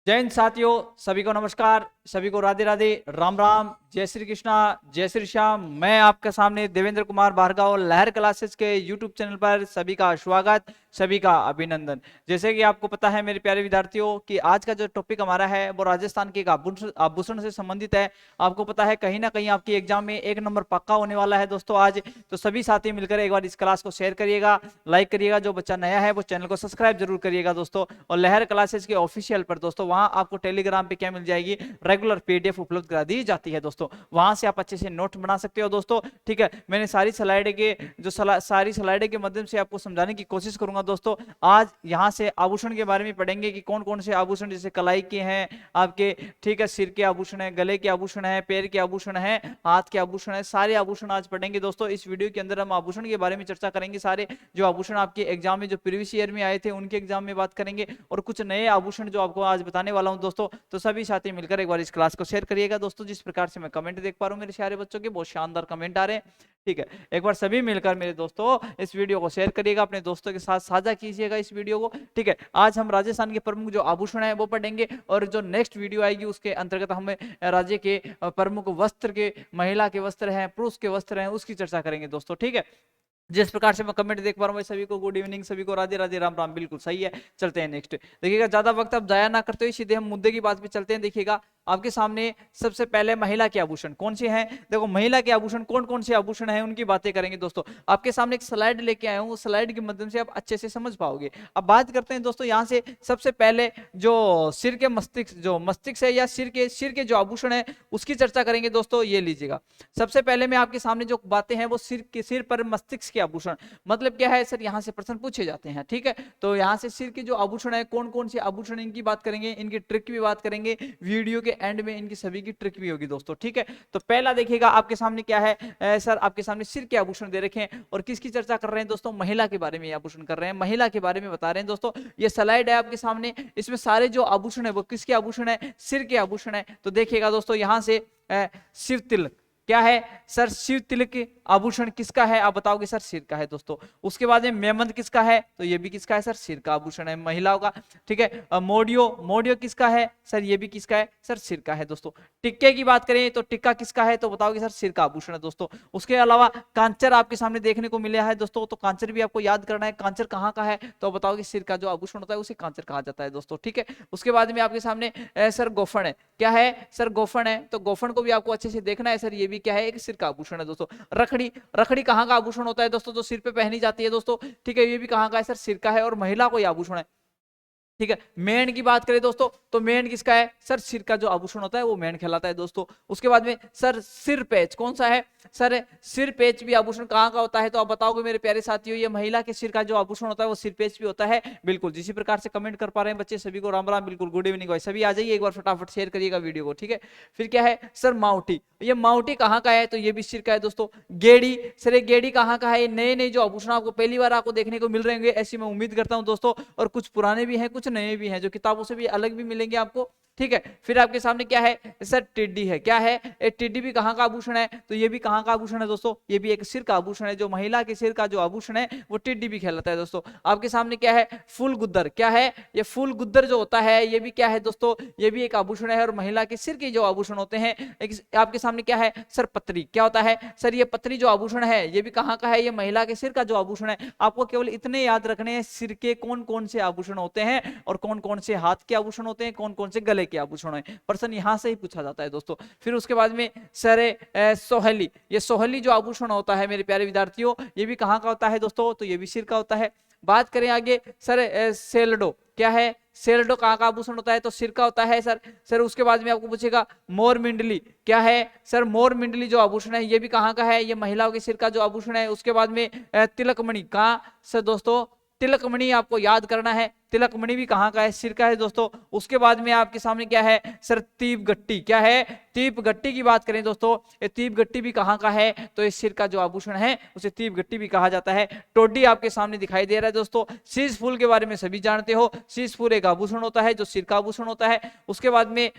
जय हिंद साथियों, सभी को नमस्कार, सभी को राधे राधे, राम राम, जय श्री कृष्णा, जय श्री श्याम। मैं आपके सामने देवेंद्र कुमार भार्गव लहर क्लासेस के यूट्यूब चैनल पर सभी का स्वागत, सभी का अभिनंदन। जैसे कि आपको पता है मेरे प्यारे विद्यार्थियों कि आज का जो टॉपिक हमारा है वो राजस्थान के आभूषण से संबंधित है। आपको पता है कहीं ना कहीं आपकी एग्जाम में 1 नंबर पक्का होने वाला है दोस्तों आज। तो सभी साथी मिलकर एक बार इस क्लास को शेयर करिएगा, लाइक करिएगा। जो बच्चा नया है वो चैनल को सब्सक्राइब जरूर करिएगा दोस्तों। और लहर क्लासेस के ऑफिशियल पर दोस्तों वहां आपको टेलीग्राम पे क्या मिल जाएगी, रेगुलर पीडीएफ उपलब्ध करा दी जाती है दोस्तों। वहां से आप अच्छे से नोट बना सकते हो दोस्तों। ठीक है, मैंने सारी स्लाइड के माध्यम से आपको समझाने की कोशिश करूंगा दोस्तों। आज यहाँ से आभूषण के बारे में पढ़ेंगे कि कौन कौन से आभूषण जैसे कलाई के हैं आपके, ठीक है, सिर के आभूषण है, गले के आभूषण है, पैर के आभूषण है, हाथ के आभूषण है, सारे आभूषण आज पढ़ेंगे दोस्तों। इस वीडियो के अंदर हम आभूषण के बारे में चर्चा करेंगे। सारे जो आभूषण आपके एग्जाम में जो प्रीवियस ईयर में आए थे उनके एग्जाम में बात करेंगे, और कुछ नए आभूषण जो आपको आज बताने वाला हूं दोस्तों। तो सभी साथी मिलकर एक बार इस क्लास को शेयर करिएगा दोस्तों। जिस प्रकार से मैं कमेंट देख पा रहा हूं मेरे सारे बच्चों के, बहुत शानदार कमेंट आ रहे हैं। ठीक है, एक बार सभी मिलकर मेरे दोस्तों इस वीडियो को शेयर करिएगा, अपने दोस्तों के साथ साझा कीजिएगा इस वीडियो को। ठीक है, आज हम राजस्थान के प्रमुख जो आभूषण है वो पढ़ेंगे, और जो नेक्स्ट वीडियो आएगी उसके अंतर्गत हम राज्य के प्रमुख वस्त्र के, महिला के वस्त्र हैं, पुरुष के वस्त्र हैं, उसकी चर्चा करेंगे दोस्तों। ठीक है, जिस प्रकार से मैं कमेंट देख पा रहा हूँ सभी को गुड इवनिंग, सभी को राधे राधे, राम राम। बिल्कुल सही है, चलते हैं नेक्स्ट। देखिएगा ज्यादा वक्त अब जाया ना करते हुए सीधे हम मुद्दे की बात पे चलते हैं। देखिएगा आपके सामने सबसे पहले महिला के आभूषण कौन से हैं। देखो महिला के आभूषण कौन कौन से आभूषण हैं उनकी बातें करेंगे दोस्तों। आपके सामने एक स्लाइड लेके आया हूँ, स्लाइड के माध्यम से आप अच्छे से समझ पाओगे। अब बात करते हैं दोस्तों यहाँ से सबसे पहले जो सिर के मस्तिष्क है या सिर के जो आभूषण है उसकी चर्चा करेंगे दोस्तों। ये लीजिएगा, सबसे पहले मैं आपके सामने जो बातें हैं वो सिर पर मस्तिष्क के आभूषण, मतलब क्या है सर, यहाँ से प्रश्न पूछे जाते हैं। ठीक है, तो यहाँ से सिर के जो आभूषण है कौन कौन से आभूषण, इनकी बात करेंगे, इनकी ट्रिक की भी बात करेंगे। वीडियो के एंड में इनकी सभी की ट्रिक भी होगी दोस्तों। ठीक है, तो पहला देखिएगा आपके सामने क्या है सर, आपके सामने सिर के आभूषण दे रखे हैं, और किसकी चर्चा कर रहे हैं दोस्तों, महिला के बारे में आभूषण कर रहे हैं, महिला के बारे में बता रहे हैं दोस्तों। ये स्लाइड है आपके सामने, इसमें सारे जो आभूषण है वो किसके आभूषण है, सिर के आभूषण है। तो देखिएगा दोस्तों यहाँ से शिव तिलक क्या है सर, शिव तिलक आभूषण किसका है, आप बताओगे सर सिर का है दोस्तों। उसके बाद में मेमंद किसका है, तो ये भी किसका है सर, सिर का आभूषण है, महिलाओं का। ठीक है, मोडियो किसका है सर, ये भी किसका है सर, सिर का है दोस्तों। टिक्के की बात करें तो टिक्का किसका है, तो बताओगे सर सिर का आभूषण है दोस्तों। उसके अलावा कांचर आपके सामने देखने को मिला है दोस्तों, तो कांचर भी आपको याद करना है, कांचर कहाँ का है, तो बताओगे सिर का जो आभूषण होता है उसे कांचर कहा जाता है दोस्तों। ठीक है, उसके बाद में आपके सामने सर गोफन है, क्या है सर, गोफन है, तो गोफन को भी आपको अच्छे से देखना है सर, ये भी क्या है, एक सिर का आभूषण है दोस्तों। रखड़ी कहाँ का आभूषण होता है दोस्तों, जो सिर पे पहनी जाती है दोस्तों। ठीक है, ये भी कहाँ का है सर, सिर का है, और महिला को ये आभूषण है। ठीक है, मेन की बात करें दोस्तों तो मेन किसका है सर, सिर का जो आभूषण होता है वो मेन कहलाता है दोस्तों। उसके बाद में सर सिर पेच कौन सा है सर, सिर पेच भी आभूषण कहाँ का होता है, तो आप बताओगे मेरे प्यारे साथियों, ये महिला के सिर का जो आभूषण होता है वो सिर पेच भी होता है। बिल्कुल जिसी प्रकार से कमेंट कर पा रहे हैं बच्चे, सभी को राम राम, बिल्कुल गुड इवनिंग भाई, सभी आ जाइए एक बार फटाफट शेयर करिएगा वीडियो को। ठीक है, फिर क्या है सर माउटी, ये माउटी कहाँ का है, तो ये भी सिर का है दोस्तों। गेड़ी सर, ये गेड़ी कहाँ का है, ये नए नए जो आभूषण आपको पहली बार आपको देखने को मिल रहे होंगे, ऐसी मैं उम्मीद करता हूँ दोस्तों। और कुछ पुराने भी हैं, कुछ नए भी हैं, जो किताबों से भी अलग भी मिलेंगे आपको। ठीक है, फिर आपके सामने क्या है सर, टिड्डी है, क्या है, एक टिड्डी भी कहाँ का आभूषण है, तो ये भी कहाँ का आभूषण है दोस्तों, ये भी एक सिर का आभूषण है। जो महिला के सिर का जो आभूषण है वो टिड्डी भी कहलाता है दोस्तों। आपके सामने क्या है, फूल गुद्दर, क्या है, ये फूल गुद्दर जो होता है ये भी क्या है दोस्तों, ये भी एक आभूषण है, और महिला के सिर के जो आभूषण होते हैं। आपके सामने क्या है सर, पत्री, क्या होता है सर, ये पत्री जो आभूषण है ये भी कहाँ का है, ये महिला के सिर का जो आभूषण है। आपको केवल इतने याद रखने हैं, सिर के कौन कौन से आभूषण होते हैं, और कौन कौन से हाथ के आभूषण होते हैं, कौन कौन से गले के आभूषण है, प्रश्न यहां से ही पूछा जाता है दोस्तों। फिर उसके बाद में सर सोहली, ये सोहली जो आभूषण होता है मेरे प्यारे विद्यार्थियों, ये भी कहाँ का होता है दोस्तों, तो ये भी सिर का होता है। बात करें आगे सर सेलडो, क्या है, सेलडो कहाँ का आभूषण होता है, तो सिर का होता है सर। उसके बाद में आपको पूछेगा मोर मिंडली, क्या है सर, मोर मिंडली जो आभूषण है ये भी कहाँ का है, ये महिलाओं के सिर का जो आभूषण है। उसके बाद में तिलकमणि, कहाँ सर दोस्तों, तिलकमणि आपको याद करना है, तिलकमणि भी कहाँ का है, सिर का है दोस्तों। उसके बाद में आपके सामने क्या है सर, तीप गट्टी, क्या है, तीप गट्टी की बात करें दोस्तों, ये तीप गट्टी भी कहाँ का है, तो इस सिर का जो आभूषण है उसे तीप गट्टी भी कहा जाता है। टोडी आपके सामने दिखाई दे रहा है दोस्तों। शीश फूल के बारे में सभी जानते हो, शीश फूल एक आभूषण होता है जो सिर का आभूषण होता है। उसके बाद में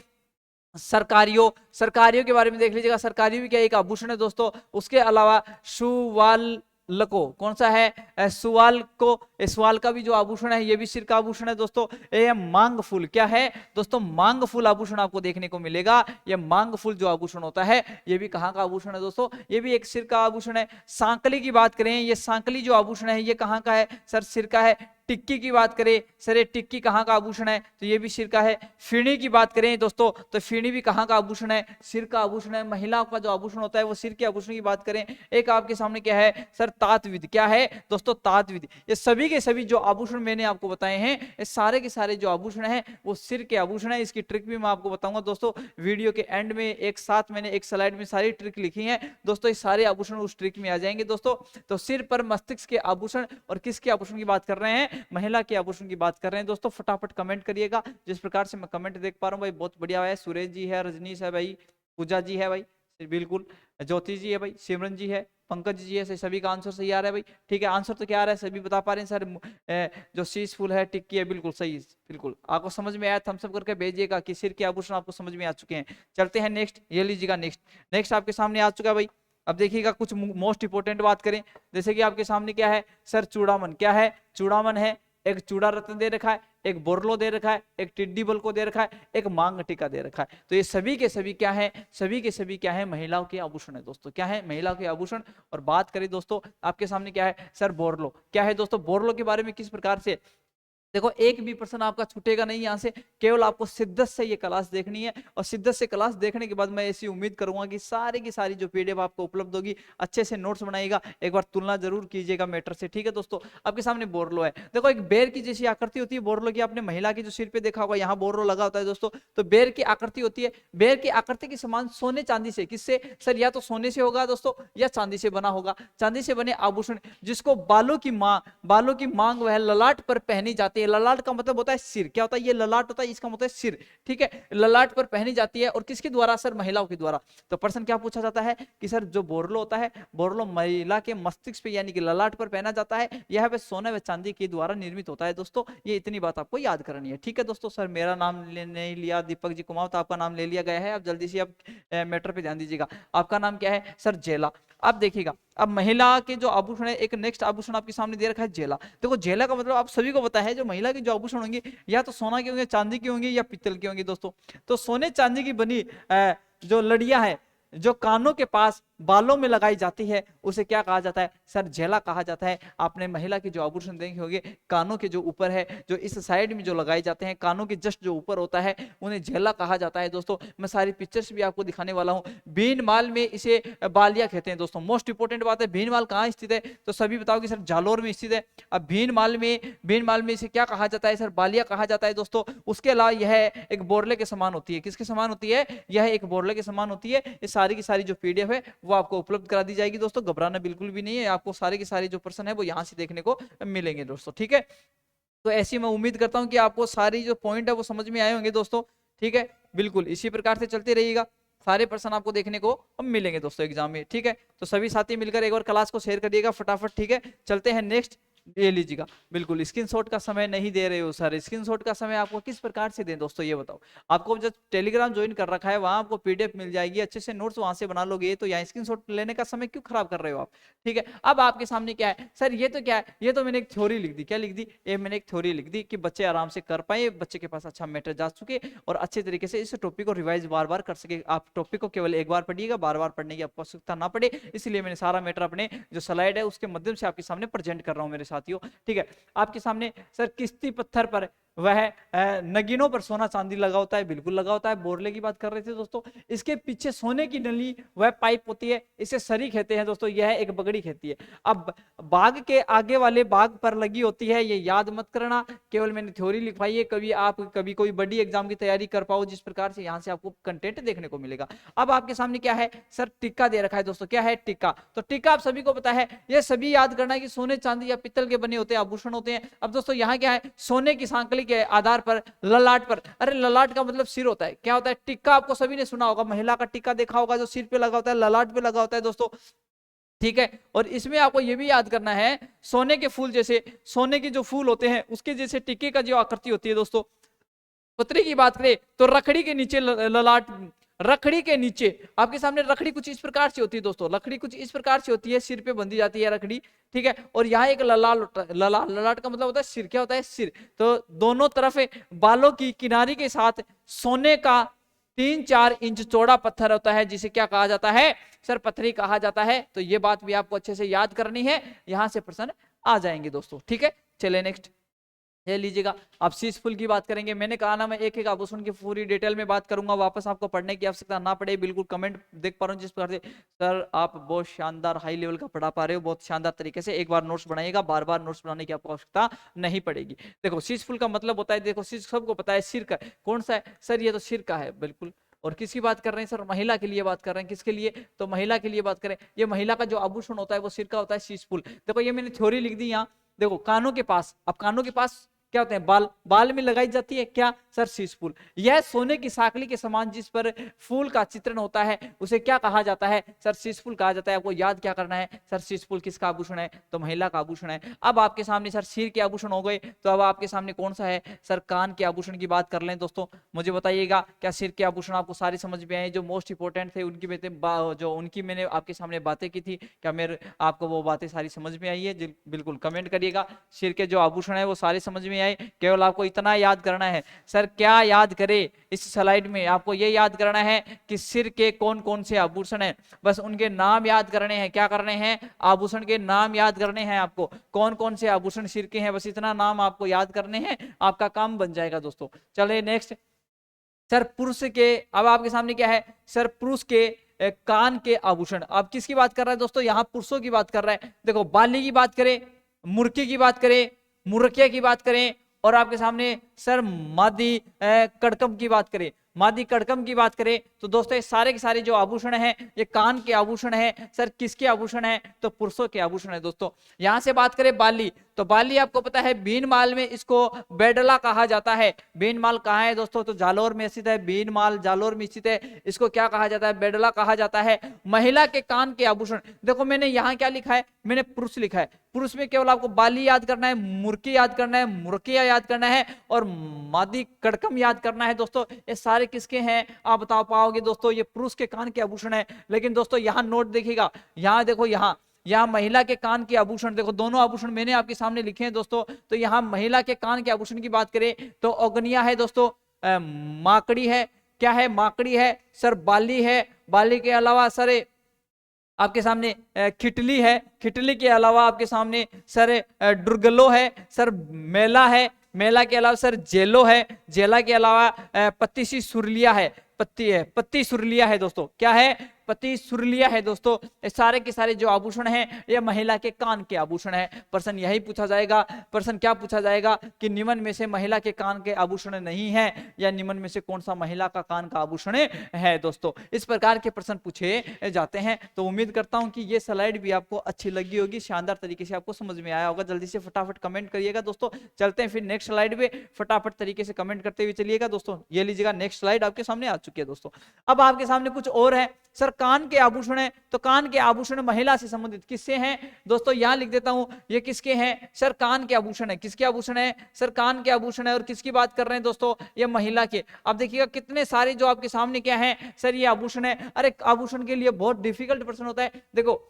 सरकारियों के बारे में देख लीजिएगा, सरकारी भी क्या एक आभूषण है दोस्तों। उसके अलावा सुवाल लको, कौन सा है, सुवाल को, इस वाल का भी जो आभूषण है ये भी सिर का आभूषण है दोस्तों। ये मांग फूल क्या है दोस्तों, मांग फूल आभूषण आपको देखने को मिलेगा। ये मांग फूल जो आभूषण होता है ये भी कहाँ का आभूषण है दोस्तों, ये भी एक सिर का आभूषण है। सांकली की बात करें, ये सांकली जो आभूषण है ये कहाँ का है सर, सिर का है। टिक्की की बात करें सर, ये टिक्की कहाँ का आभूषण है, तो ये भी सिर का है। फीणी की बात करें दोस्तों तो फीणी भी कहाँ का आभूषण है, सिर का आभूषण है। महिलाओं का जो आभूषण होता है वो सिर के आभूषण की बात करें। एक आपके सामने क्या है सर, तातविद क्या है दोस्तों, तातविद। ये सभी के सभी जो आभूषण मैंने आपको बताए हैं ये सारे के सारे जो आभूषण है वो सिर के आभूषण है। इसकी ट्रिक भी मैं आपको बताऊंगा दोस्तों वीडियो के एंड में। एक साथ मैंने एक स्लाइड में सारी ट्रिक लिखी है दोस्तों, ये सारे आभूषण उस ट्रिक में आ जाएंगे दोस्तों। तो सिर पर मस्तिष्क के आभूषण, और किसके आभूषण की बात कर रहे हैं, महिला के आभूषण की बात कर रहे हैं दोस्तों। फटाफट कमेंट करिएगा। जिस प्रकार से मैं कमेंट देख पा रहा हूँ भाई बहुत बढ़िया है। सुरेश जी है, रजनीश है भाई, पूजा जी है भाई, बिल्कुल, ज्योति जी है भाई, सिमरन जी है, पंकज जी है, सभी का आंसर सही आ रहा है भाई। ठीक है, आंसर तो क्या आ रहा है सभी बता पा रहे हैं सर। जो शीश फूल है, टिक्की है, बिल्कुल सही, बिल्कुल आपको समझ में आया, थम्स अप करके भेजिएगा कि सिर के आभूषण आपको समझ में आ चुके हैं। चलते हैं नेक्स्ट, ये लीजिएगा नेक्स्ट आपके सामने आ चुका है भाई। अब देखिएगा कुछ मोस्ट इंपोर्टेंट बात करें, जैसे कि आपके सामने क्या है सर, चूड़ामन क्या है, चूड़ामन है। एक चूड़ा रत्न दे रखा है, एक बोरलो दे रखा है, एक टिड्डी बल को दे रखा है, एक मांग टीका दे रखा है। तो ये सभी के सभी क्या है, सभी के सभी क्या है, महिलाओं के आभूषण है दोस्तों। क्या है, महिलाओं के आभूषण। और बात करें दोस्तों आपके सामने क्या है सर, बोरलो क्या है दोस्तों। बोरलो के बारे में किस प्रकार से, देखो एक भी पर्सन आपका छूटेगा नहीं यहाँ से, केवल आपको शिद्दत से ये क्लास देखनी है। और शिद्दत से क्लास देखने के बाद मैं ऐसी उम्मीद करूंगा कि सारी की सारी जो पीडीएफ आपको उपलब्ध होगी, अच्छे से नोट्स बनाइएगा, एक बार तुलना जरूर कीजिएगा मैटर से। ठीक है दोस्तों, आपके सामने बोरलो है। देखो एक बेर की जैसी आकृति होती है बोरलो की, आपने महिला की जो सिर पे देखा होगा यहाँ बोरलो लगा होता है दोस्तों। तो बेर की आकृति होती है, बेर की आकृति के समान सोने चांदी से, किससे सर, या तो सोने से होगा दोस्तों या चांदी से बना होगा। चांदी से बने आभूषण जिसको बालों की मांग वह ललाट पर पहनी जाती है। ललाट का मतलब होता है सिर, क्या होता है ये ललाट होता है, इसका मतलब है सिर। ठीक है, ललाट पर पहनी जाती है, और किसके द्वारा सर, महिलाओं के द्वारा। तो प्रश्न क्या पूछा जाता है कि सर जो बोरलो होता है, बोरलो महिला के मस्तिष्क पे यानी कि ललाट पर पहना जाता है, यह वे सोने व चांदी के द्वारा निर्मित होता है दोस्तों। ये इतनी बात आपको याद करनी है। ठीक है दोस्तों, सर मेरा नाम नहीं लिया दीपक जी कुमार, तो आपका नाम ले लिया गया है। अब जल्दी से आप मैटर पे ध्यान दीजिएगा। आपका नाम क्या है सर, जेला। अब देखिएगा, अब महिला के जो आभूषण है, एक नेक्स्ट आभूषण आपके सामने दे रखा है जेला। देखो जेला का मतलब आप सभी को पता है, जो महिला के जो आभूषण होंगे या तो सोना के होंगे, चांदी के होंगे, या पीतल के होंगे दोस्तों। तो सोने चांदी की बनी जो लड़ियां है, जो कानों के पास बालों में लगाई जाती है, उसे क्या कहा जाता है सर, झेला कहा जाता है। आपने महिला के जो आभूषण देखे होंगे, कानों के जो ऊपर है, जो इस साइड में जो लगाए जाते हैं, कानों के जस्ट जो ऊपर होता है, उन्हें झेला कहा जाता है दोस्तों। मैं सारी पिक्चर्स भी आपको दिखाने वाला हूं। भीनमाल में इसे बालिया कहते हैं दोस्तों। मोस्ट इंपोर्टेंट बात है, भीनमाल कहाँ स्थित है, तो सभी बताओगे सर जालोर में स्थित है। अब भीनमाल में इसे क्या कहा जाता है सर, बालिया कहा जाता है दोस्तों। उसके अलावा यह एक बोरले के समान होती है। किसके समान होती है, यह एक बोरले के समान होती है। ये सारी की सारी जो पीडीएफ है वो आपको उपलब्ध करा दी जाएगी दोस्तों, घबराना बिल्कुल भी नहीं है। आपको सारे के सारे जो प्रश्न है वो यहाँ से देखने को मिलेंगे दोस्तों। ठीक है, तो ऐसी मैं उम्मीद करता हूं कि आपको सारी जो पॉइंट है वो समझ में आए होंगे दोस्तों। ठीक है, बिल्कुल इसी प्रकार से चलते रहिएगा, सारे प्रश्न आपको देखने को मिलेंगे दोस्तों एग्जाम में। ठीक है, तो सभी साथी मिलकर एक बार क्लास को शेयर कर दिएगा फटाफट। ठीक है, चलते हैं नेक्स्ट, ये लीजिएगा। बिल्कुल स्क्रीनशॉट का समय नहीं दे रहे हो सर, स्क्रीनशॉट का समय आपको किस प्रकार से दें दोस्तों, ये बताओ। आपको जब टेलीग्राम ज्वाइन कर रखा है, वहां आपको पीडीएफ मिल जाएगी, अच्छे से नोट्स वहां से बना लोगे। तो यहाँ स्क्रीनशॉट लेने का समय क्यों खराब कर रहे हो आप। ठीक है, अब आपके सामने क्या है सर, ये तो क्या है, ये तो मैंने एक थ्योरी लिख दी। क्या लिख दी, ये मैंने एक थ्योरी लिख दी कि बच्चे आराम से कर पाए, बच्चे के पास अच्छा मैटर जा चुके, और अच्छे तरीके से इस टॉपिक को रिवाइज बार बार कर सके। आप टॉपिक को केवल एक बार पढ़िएगा, बार बार पढ़ने की आपको आवश्यकता ना पड़े, इसलिए मैंने सारा मैटर अपने जो स्लाइड है उसके माध्यम से आपके सामने प्रेजेंट कर रहा हूं मेरे साथियों। ठीक है, आपके सामने सर किस्ती पत्थर पर वह नगीनों पर सोना चांदी लगा होता है, बिल्कुल लगा होता है। बोरले की बात कर रहे थे दोस्तों। इसके पीछे सोने की नली वह पाइप होती है, इसे सरी कहते हैं दोस्तों। यह एक बगड़ी कहती है। अब बाग के आगे वाले बाग पर लगी होती है, ये याद मत करना, केवल मैंने थ्योरी लिखवाई है। कभी कोई बड़ी एग्जाम की तैयारी कर पाओ, जिस प्रकार से यहाँ से आपको कंटेंट देखने को मिलेगा। अब आपके सामने क्या है सर, टिक्का दे रखा है दोस्तों। क्या है, टिक्का। तो टिक्का आप सभी को पता है, ये सभी याद करना है कि सोने चांदी या पित्तल के बने होते हैं, आभूषण होते हैं। अब दोस्तों यहाँ क्या है, सोने की सांकली के आधार पर ललाट पर, अरे ललाट का मतलब सिर होता है। क्या होता है, टिक्का आपको सभी ने सुना होगा, महिला का टिक्का देखा होगा जो सिर पे लगा होता है, ललाट पे लगा होता है दोस्तों। ठीक है, और इसमें आपको यह भी याद करना है, सोने के फूल जैसे, सोने के जो फूल होते हैं उसके जैसे टिक्के का जो आकृति होती है दोस्तों। पत्री की बात करें तो रखड़ी के नीचे ललाट, रखड़ी के नीचे आपके सामने रखड़ी कुछ इस प्रकार से होती है दोस्तों, रखड़ी कुछ इस प्रकार से होती है, सिर पे बंधी जाती है रखड़ी, ठीक है। और यहाँ एक ललाट का मतलब होता है सिर, क्या होता है सिर। तो दोनों तरफ बालों की किनारी के साथ सोने का 3-4 इंच चौड़ा पत्थर होता है, जिसे क्या कहा जाता है सर, पत्थरी कहा जाता है। तो ये बात भी आपको अच्छे से याद करनी है, यहां से प्रश्न आ जाएंगे दोस्तों, ठीक है। चलिए नेक्स्ट ये लीजिएगा, आप शीशफुल की बात करेंगे। मैंने कहा ना मैं एक एक आभूषण की पूरी डिटेल में बात करूंगा, वापस आपको पढ़ने की आवश्यकता ना पड़े। बिल्कुल कमेंट देख पा रहा हूँ जिस प्रकार से सर आप बहुत शानदार हाई लेवल का पढ़ा पा रहे हो, बहुत शानदार तरीके से। एक बार नोट्स बनाइएगा, बार बार नोट्स बनाने की आपको आवश्यकता नहीं पड़ेगी। देखो शीशफुल का मतलब होता है, देखो शीश सबको पता है सिर का, कौन सा है सर, ये तो सिर का है बिल्कुल। और किसकी बात कर रहे हैं सर, महिला के लिए बात कर रहे हैं, किसके लिए, तो महिला के लिए बात करें। ये महिला का जो आभूषण होता है वो सिर का होता है, शीशफुल। देखो ये मैंने थ्योरी लिख दी यहाँ, देखो कानों के पास, अब कानों के पास क्या होते हैं, बाल, बाल में लगाई जाती है क्या सर, शीशफुल। यह सोने की साकली के समान जिस पर फूल का चित्रण होता है उसे क्या कहा जाता है सर, शीशफुल कहा जाता है। आपको याद क्या करना है सर, शीशफुल किसका आभूषण है, तो महिला का आभूषण है। अब आपके सामने सर सिर के आभूषण हो गए, तो अब आपके सामने कौन सा है सर, कान के आभूषण की बात कर लें दोस्तों। मुझे बताइएगा क्या सिर के आभूषण आपको सारे समझ में आए, जो मोस्ट इंपोर्टेंट थे उनकी जो उनकी मैंने आपके सामने बातें की थी, क्या मेरे आपको वो बातें सारी समझ में आई है, बिल्कुल कमेंट करिएगा। सिर के जो आभूषण है वो सारे समझ में आए, केवल आपको इतना याद करना है सर, क्या याद करे इस स्लाइड में, आपको ये याद करना है कि सिर के कौन कौन से आभूषण हैं, बस उनके नाम याद करने हैं। क्या करने हैं, आभूषण के नाम याद करने हैं आपको, कौन कौन से आभूषण सिर के हैं, बस इतना नाम आपको याद करने हैं, आपका काम बन जाएगा दोस्तों। चलिए नेक्स्ट सर, पुरुष के, अब आपके सामने क्या है सर, पुरुष के कान के आभूषण। अब किसकी बात कर रहा है दोस्तों, यहाँ पुरुषों की बात कर रहा है। देखो बाली की बात करें, मुर्की की बात करें, मुर्किया की बात करें, और आपके सामने सर मादी कड़कम की बात करें, मादी कड़कम की बात करें, तो दोस्तों ये सारे के सारे जो आभूषण हैं ये कान के आभूषण हैं। सर किसके आभूषण हैं, तो पुरुषों के आभूषण है दोस्तों। यहां से बात करें बाली, तो बाली आपको पता है बीनमाल में इसको बेडला कहा जाता है। बीनमाल कहाँ है दोस्तों, तो जालोर में स्थित है, बीनमाल जालोर में स्थित है, इसको क्या कहा जाता है, बेडला कहा जाता है। महिला के कान के आभूषण, देखो मैंने यहाँ क्या लिखा है, मैंने पुरुष लिखा है, पुरुष में केवल आपको बाली याद करना है, मुर्की याद करना है, मुर्किया याद करना है, और मादी कड़कम याद करना है दोस्तों। ये सारे किसके हैं आप बता पाओगे दोस्तों, ये पुरुष के कान के आभूषण है। लेकिन दोस्तों यहाँ नोट देखिएगा, यहाँ देखो, यहाँ महिला के कान के आभूषण, देखो दोनों आभूषण मैंने आपके सामने लिखे हैं दोस्तों। तो यहाँ महिला के कान के आभूषण की बात करें तो अग्निया है दोस्तों, माकड़ी है, क्या है, माकड़ी है सर, बाली है, बाली के अलावा सर आपके सामने खिटली है, खिटली के अलावा आपके सामने सर डुरगलो है, सर मेला है, मेला के अलावा सर जेलो है, जेला के अलावा पत्ती सी सुरलिया है, पत्ती सुरलिया है दोस्तों, क्या है, पति सुरलिया है दोस्तों। ये सारे के सारे जो आभूषण हैं ये महिला के कान के आभूषण है। प्रश्न यही पूछा जाएगा, प्रश्न क्या पूछा जाएगा कि निम्न में से महिला के कान के आभूषण नहीं है, या निम्न में से कौन सा महिला का कान का आभूषण है दोस्तों। इस प्रकार के प्रश्न पूछे जाते हैं। तो उम्मीद करता हूं कि ये स्लाइड भी आपको अच्छी लगी होगी, शानदार तरीके से आपको समझ में आया होगा। जल्दी से फटाफट कमेंट करिएगा दोस्तों। चलते हैं फिर नेक्स्ट स्लाइड पे, फटाफट तरीके से कमेंट करते हुए चलिएगा दोस्तों। ये लीजिएगा नेक्स्ट स्लाइड आपके सामने आ चुकी है दोस्तों। अब आपके सामने कुछ और है सर, कान के आभूषण है, तो कान के आभूषण महिला से संबंधित किससे हैं दोस्तों, यहां लिख देता हूं, ये किसके हैं सर, कान के आभूषण है। किसके आभूषण है सर, कान के आभूषण है। और किसकी बात कर रहे हैं दोस्तों, ये महिला के। अब देखिएगा कितने सारे जो आपके सामने क्या है सर, ये आभूषण है। अरे आभूषण के लिए बहुत डिफिकल्ट प्रश्न होता है। देखो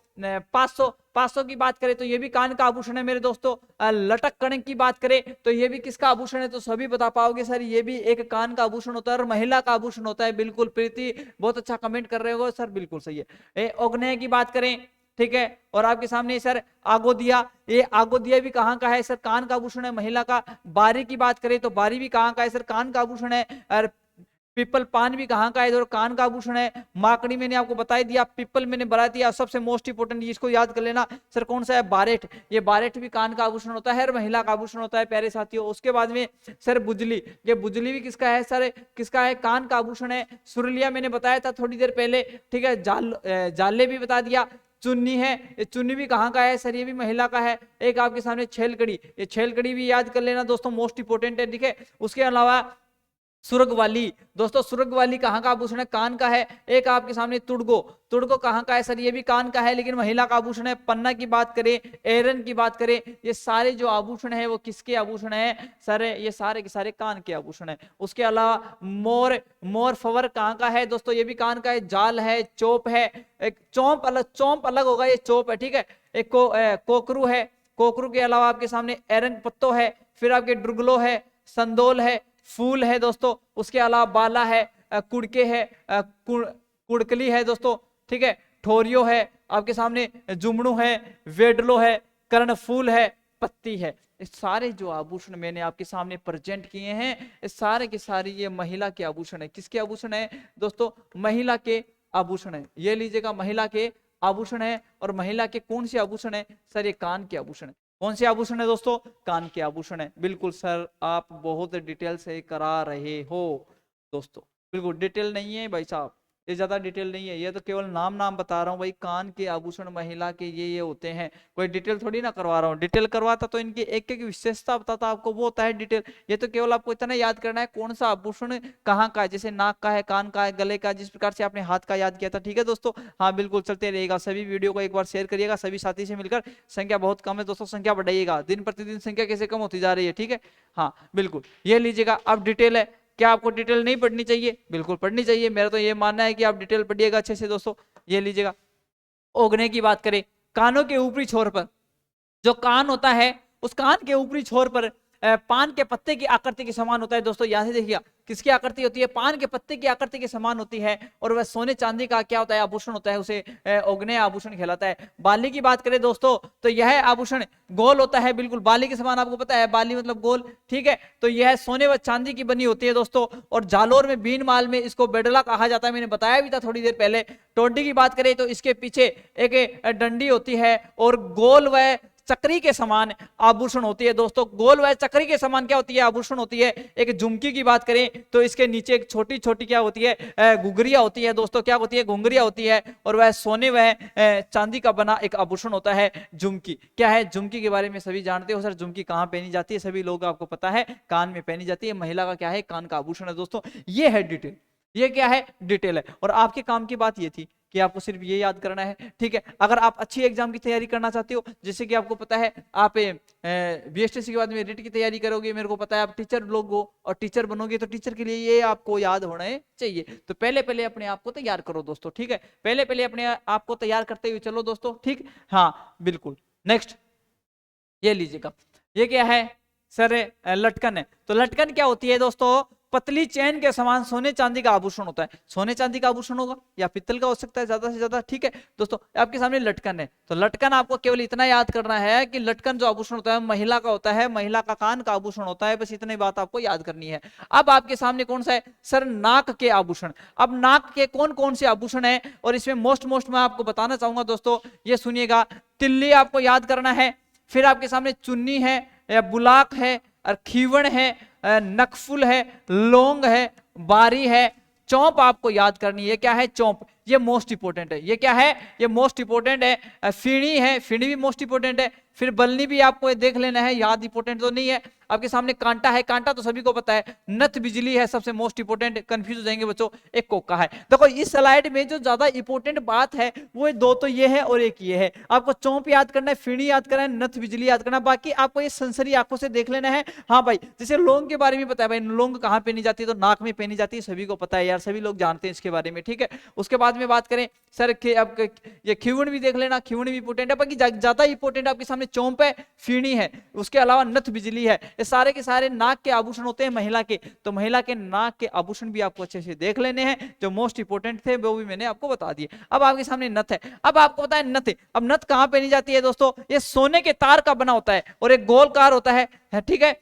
500 की बात करें तो ये भी कान का आभूषण है मेरे दोस्तों। लटक कणक की बात करें तो ये भी किसका आभूषण है, तो सभी बता पाओगे सर, ये भी एक कान का आभूषण होता है और महिला का आभूषण होता है। बिल्कुल प्रीति बहुत अच्छा कमेंट कर रहे हो सर, बिल्कुल सही है। अग्नेय की बात करें, ठीक है, और आपके सामने सर आगोदिया, ये आगोदिया भी कहाँ का है सर, कान का आभूषण है महिला का। बारी की बात करें तो बारी भी कहाँ का है सर, कान का आभूषण है। और पिपल पान भी कहाँ का है, और कान का आभूषण है। माकड़ी मैंने आपको बता दिया, पिपल मैंने बता दिया। सबसे मोस्ट इंपोर्टेंट इसको याद कर लेना सर, कौन सा है, बारेट। ये बारेट भी कान का आभूषण होता है और महिला का आभूषण होता है प्यारे साथियों। उसके बाद में सर बुजली, ये बुजली भी किसका है सर, किसका है, कान का आभूषण है। सुरलिया मैंने बताया था थोड़ी देर पहले, ठीक है। जाले भी बता दिया। चुन्नी है, ये चुन्नी भी कहाँ का है सर, ये भी महिला का है। एक आपके सामने छेलकड़ी, ये छेलकड़ी भी याद कर लेना दोस्तों, मोस्ट इंपोर्टेंट है, ठीक है। उसके अलावा सुर्ग वाली, दोस्तों सुर्ग वाली कहाँ का आभूषण है? कान का है। एक आपके सामने तुड़गो, तुड़गो कहाँ का है सर? ये भी कान का है, लेकिन महिला का आभूषण है। पन्ना की बात करें, एरन की बात करें, ये सारे जो आभूषण है वो किसके आभूषण है सर? ये सारे के सारे कान के आभूषण है। उसके अलावा मोर, मोर फवर कहाँ का है दोस्तों? ये भी कान का है। जाल है, चोप है, एक चोंप अलग होगा, ये चोप है, ठीक है। एक कोकरू है, कोकरू के अलावा आपके सामने एरन पत्तो है, फिर आपके ड्रुगलो है, संदोल है, फूल है दोस्तों। उसके अलावा बाला है, कुड़के है, कुड़कली है दोस्तों, ठीक है। ठोरियो है आपके सामने, जुमड़ू है, वेडलो है, कर्णफूल है, पत्ती है। इस सारे जो आभूषण मैंने आपके सामने प्रेजेंट किए हैं, इस सारे के सारे ये महिला के आभूषण है। किसके आभूषण है दोस्तों? महिला के आभूषण है। ये लीजिएगा, महिला के आभूषण है। और महिला के कौन से आभूषण है सर? ये कान के आभूषण है। कौन से आभूषण है दोस्तों? कान के आभूषण है। बिल्कुल सर, आप बहुत डिटेल से करा रहे हो दोस्तों, बिल्कुल डिटेल नहीं है भाई साहब, ये ज्यादा डिटेल नहीं है, ये तो केवल नाम नाम बता रहा हूँ भाई। कान के आभूषण महिला के ये होते हैं, कोई डिटेल थोड़ी ना करवा रहा हूँ। डिटेल करवाता तो इनकी एक एक विशेषता बताता आपको, वो होता है डिटेल। ये तो केवल आपको इतना याद करना है कौन सा आभूषण कहाँ का है, जैसे नाक का है, कान का है, गले का, जिस प्रकार से आपने हाथ का याद किया था, ठीक है दोस्तों। हाँ बिल्कुल चलते रहेगा। सभी वीडियो को एक बार शेयर करिएगा सभी साथी से मिलकर। संख्या बहुत कम है दोस्तों, संख्या बढ़ाइएगा, दिन प्रतिदिन संख्या कैसे कम होती जा रही है, ठीक है। हाँ बिल्कुल, ये लीजिएगा। अब डिटेल है, क्या आपको डिटेल नहीं पढ़नी चाहिए? बिल्कुल पढ़नी चाहिए, मेरा तो ये मानना है कि आप डिटेल पढ़िएगा अच्छे से दोस्तों। ये लीजिएगा, ओगने की बात करें, कानों के ऊपरी छोर पर जो कान होता है, उस कान के ऊपरी छोर पर पान के पत्ते की आकृति के समान होता है दोस्तों। यहां से देखिए किसकी आकृति होती है? पान के पत्ते की आकृति के समान होती है, और वह सोने चांदी का क्या होता है? आभूषण होता है, उसे ओगने आभूषण कहलाता है। बाली की बात करें दोस्तों, तो यह आभूषण गोल होता है, बिल्कुल बाली के समान, आपको पता है बाली मतलब गोल, ठीक है। तो यह सोने व चांदी की बनी होती है दोस्तों। और जालोर में बीन माल में इसको बेडला कहा जाता है, मैंने बताया भी था थोड़ी देर पहले। टोंडी की बात करें तो इसके पीछे एक डंडी होती है, और गोल व चक्री के समान आभूषण होती है दोस्तों। गोल व चक्री के समान क्या होती है? आभूषण होती है। एक झुमकी की बात करें तो इसके नीचे एक छोटी छोटी क्या होती है? घुंघरिया होती है दोस्तों। क्या होती है? घुंघरिया होती है। और वह सोने व चांदी का बना एक आभूषण होता है झुमकी। क्या है झुमकी के बारे में सभी जानते हो सर? झुमकी कहाँ पहनी जाती है? सभी लोग आपको पता है, कान में पहनी जाती है। महिला का क्या है? कान का आभूषण है दोस्तों। ये है डिटेल, ये क्या है? डिटेल है। और आपके काम की बात ये थी कि आपको सिर्फ ये याद करना है, ठीक है। अगर आप अच्छी एग्जाम की तैयारी करना चाहते हो, जैसे कि आपको पता है आप बीएसटीसी के बाद में रिट की तैयारी करोगे, मेरे को पता है आप टीचर लोग हो और टीचर बनोगे, तो टीचर के लिए ये आपको याद होना चाहिए। तो पहले पहले अपने आप को तैयार करो दोस्तों, ठीक है। पहले पहले अपने आप को तैयार करते हुए चलो दोस्तों, ठीक। हाँ बिल्कुल। नेक्स्ट ये लीजिएगा, ये क्या है सर? लटकन है। तो लटकन क्या होती है दोस्तों? पतली चैन के समान सोने चांदी का आभूषण होता है। सोने चांदी का आभूषण होगा या पित्तल का हो सकता है ज्यादा से ज्यादा, ठीक है दोस्तों। आपके सामने लटकन है, तो लटकन आपको केवल इतना याद करना है कि लटकन जो आभूषण होता है महिला का होता है, महिला का कान का आभूषण होता है, बस इतनी बात आपको याद करनी है। अब आपके सामने कौन सा है सर? नाक के आभूषण। अब नाक के कौन कौन से आभूषण है, और इसमें मोस्ट मैं आपको बताना चाहूंगा दोस्तों, ये सुनिएगा। तिल्ली आपको याद करना है, फिर आपके सामने चुन्नी है, या बुलाक है, और खीवण है, नकफुल है, लौंग है, बारी है, चौंप आपको याद करनी है। क्या है? चौंप। ये मोस्ट इंपोर्टेंट है। ये क्या है? ये मोस्ट इंपोर्टेंट है। फीणी है, फीणी भी मोस्ट इंपोर्टेंट है। फिर बलनी भी आपको देख लेना है, याद इंपोर्टेंट तो नहीं है। आपके सामने कांटा है, कांटा तो सभी को पता है। नथ बिजली है सबसे मोस्ट इंपोर्टेंट, कंफ्यूज हो जाएंगे बच्चों। एक कोका है। देखो इस स्लाइड में जो ज्यादा इंपोर्टेंट बात है वो दो तो ये है और एक ये है। आपको चौंप याद करना है, फीणी याद करना है, नथ बिजली याद करना है, बाकी आपको ये संसरी आंखों से देख लेना है। हाँ भाई, जैसे लौंग के बारे में पता है भाई, लौंग कहाँ पहनी जाती है? तो नाक में पहनी जाती है, सभी को पता है यार, सभी लोग जानते हैं इसके बारे में, ठीक है। उसके बाद में बात करें सर अब ये खीवण भी देख लेना, खीवण भी इंपोर्टेंट है। बाकी ज्यादा इंपोर्टेंट आपके सामने चौंप है, फीणी है, उसके अलावा नथ बिजली है। ये सारे के सारे नाक के आभूषण होते हैं महिला के। तो महिला के नाक के आभूषण भी आपको अच्छे से देख लेने हैं, जो मोस्ट इंपोर्टेंट थे वो भी मैंने आपको बता दिए। अब आपके सामने नथ है। अब आपको पता है नथ, अब नथ कहां पहनी जाती है दोस्तों? ये सोने के तार का बना होता है और एक गोलकार होता है, ठीक है।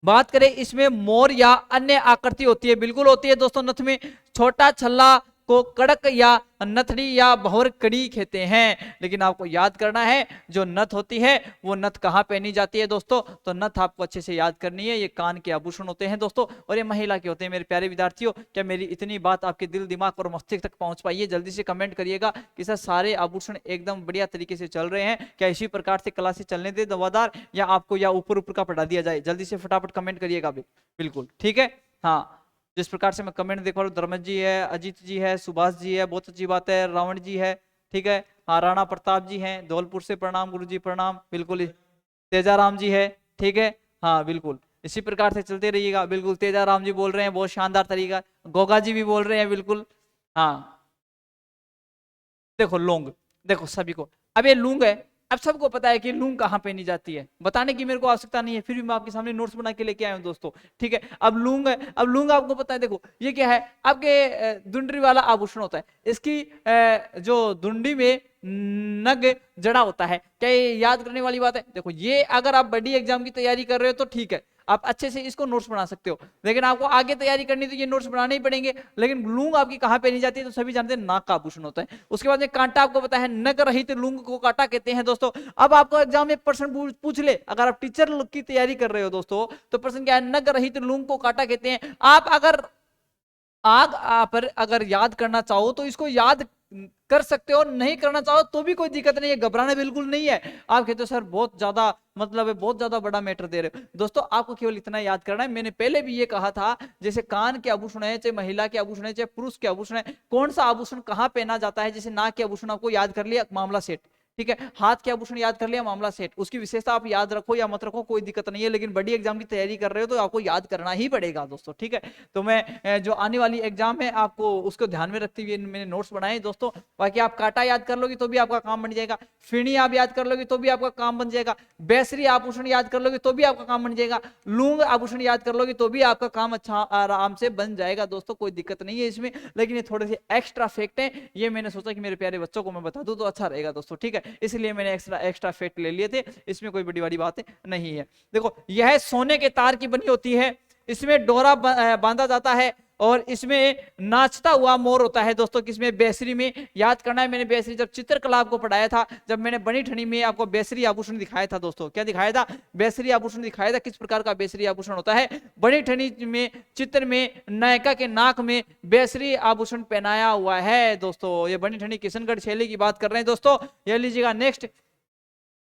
बात करें इसमें मोर या अन्य आकृति होती है, बिल्कुल होती है दोस्तों। नथ में छोटा छल्ला को कड़क या नथड़ी या भौर कड़ी कहते हैं। लेकिन आपको याद करना है जो नथ होती है वो नथ कहाँ पहनी जाती है दोस्तों? तो नथ आपको अच्छे से याद करनी है। ये कान के आभूषण होते हैं दोस्तों, और ये महिला के होते हैं। मेरे प्यारे विद्यार्थियों, क्या मेरी इतनी बात आपके दिल, दिमाग और मस्तिष्क तक पहुंच पाई है? जल्दी से कमेंट करिएगा कि सर सारे आभूषण एकदम बढ़िया तरीके से चल रहे हैं क्या? इसी प्रकार से क्लासेस चलने दे दवादार, या आपको या ऊपर ऊपर का पढ़ा दिया जाए? जल्दी से फटाफट कमेंट करिएगा, बिल्कुल ठीक है। हाँ जिस प्रकार से मैं कमेंट देख रहा हूँ, धर्मेश जी है, अजीत जी है, सुभाष जी है, बहुत अच्छी बात है, रावण जी है, ठीक है, हाँ राणा प्रताप जी हैं, धौलपुर से प्रणाम गुरु जी प्रणाम, बिल्कुल तेजाराम जी है, ठीक है, हाँ बिल्कुल इसी प्रकार से चलते रहिएगा, बिल्कुल तेजाराम जी बोल रहे हैं बहुत शानदार तरीका, गोगा जी भी बोल रहे हैं बिल्कुल, हाँ देखो लौंग, देखो सभी को, अब ये लूंग है, अब सबको पता है कि लूंग कहाँ पहनी जाती है, बताने की मेरे को आवश्यकता नहीं है, फिर भी मैं आपके सामने नोट्स बना के लेके आया हूँ दोस्तों, ठीक है। अब लूंग है, अब लूंग आपको पता है, देखो ये क्या है, आपके दुंडरी वाला आभूषण होता है, इसकी जो दुंडी में नग जड़ा होता है, क्या ये याद करने वाली बात है? देखो ये अगर आप बड़ी एग्जाम की तैयारी कर रहे हो तो ठीक है, आप अच्छे से इसको नोट्स बना सकते हो, लेकिन आपको आगे तैयारी करनी तो ये नोट्स बनाने ही पड़ेंगे। लेकिन लूंग आपकी कहां पहनी जाती है तो सभी जानते हैं नाक का आभूषण होता है। उसके बाद में कांटा आपको पता है, नग रहित लूंग को कांटा कहते हैं दोस्तों। अब आपको एग्जाम में प्रश्न पूछ ले, अगर आप टीचर की तैयारी कर रहे हो दोस्तों, तो प्रश्न क्या है, नग रहित लूंग को कांटा कहते हैं। आप अगर पर अगर याद करना चाहो तो इसको याद कर सकते हो, नहीं करना चाहो तो भी कोई दिक्कत नहीं है, घबराना बिल्कुल नहीं है। आप कहते हो सर बहुत ज्यादा मतलब है, बहुत ज्यादा बड़ा मैटर दे रहे हो, दोस्तों आपको केवल इतना याद करना है। मैंने पहले भी ये कहा था, जैसे कान के आभूषण है, चाहे महिला के आभूषण है, चाहे पुरुष के आभूषण है, कौन सा आभूषण कहां पहना जाता है, जैसे नाक के आभूषण आपको याद कर लिया, मामला सेट, ठीक है, हाथ के आभूषण याद कर लिया, मामला सेट, उसकी विशेषता आप याद रखो या मत रखो कोई दिक्कत नहीं है, लेकिन बड़ी एग्जाम की तैयारी कर रहे हो तो आपको याद करना ही पड़ेगा दोस्तों, ठीक है। तो मैं जो आने वाली एग्जाम है आपको उसको ध्यान में रखते हुए मैंने नोट्स बनाए दोस्तों। बाकी आप कांटा याद कर लोगे तो भी आपका काम बन जाएगा, फिणी आप याद कर लोगे तो भी आपका काम बन जाएगा, बेसरी आभूषण याद कर लोगे तो भी आपका काम बन जाएगा, लूंग आभूषण याद कर लोगे तो भी आपका काम अच्छा आराम से बन जाएगा दोस्तों, कोई दिक्कत नहीं है इसमें। लेकिन ये थोड़े से एक्स्ट्रा फैक्ट है, ये मैंने सोचा कि मेरे प्यारे बच्चों को मैं बता दूं तो अच्छा रहेगा दोस्तों, ठीक है, इसलिए मैंने एक्स्ट्रा फैक्ट ले लिए थे, इसमें कोई बड़ी बड़ी बात नहीं है। देखो यह सोने के तार की बनी होती है, इसमें डोरा बांधा जाता है और इसमें नाचता हुआ मोर होता है दोस्तों, किसमें, बेसरी में। याद करना है, मैंने बेसरी जब चित्रकला आपको पढ़ाया था, जब मैंने बनी ठनी में आपको बेसरी आभूषण दिखाया था दोस्तों, क्या दिखाया था, बेसरी आभूषण दिखाया था, किस प्रकार का बेसरी आभूषण होता है। बनी ठनी में चित्र में नायिका के नाक में बेसरी आभूषण पहनाया हुआ है दोस्तों। ये बनी ठनी किशनगढ़ शैली की बात कर रहे हैं दोस्तों। ये लीजिएगा नेक्स्ट,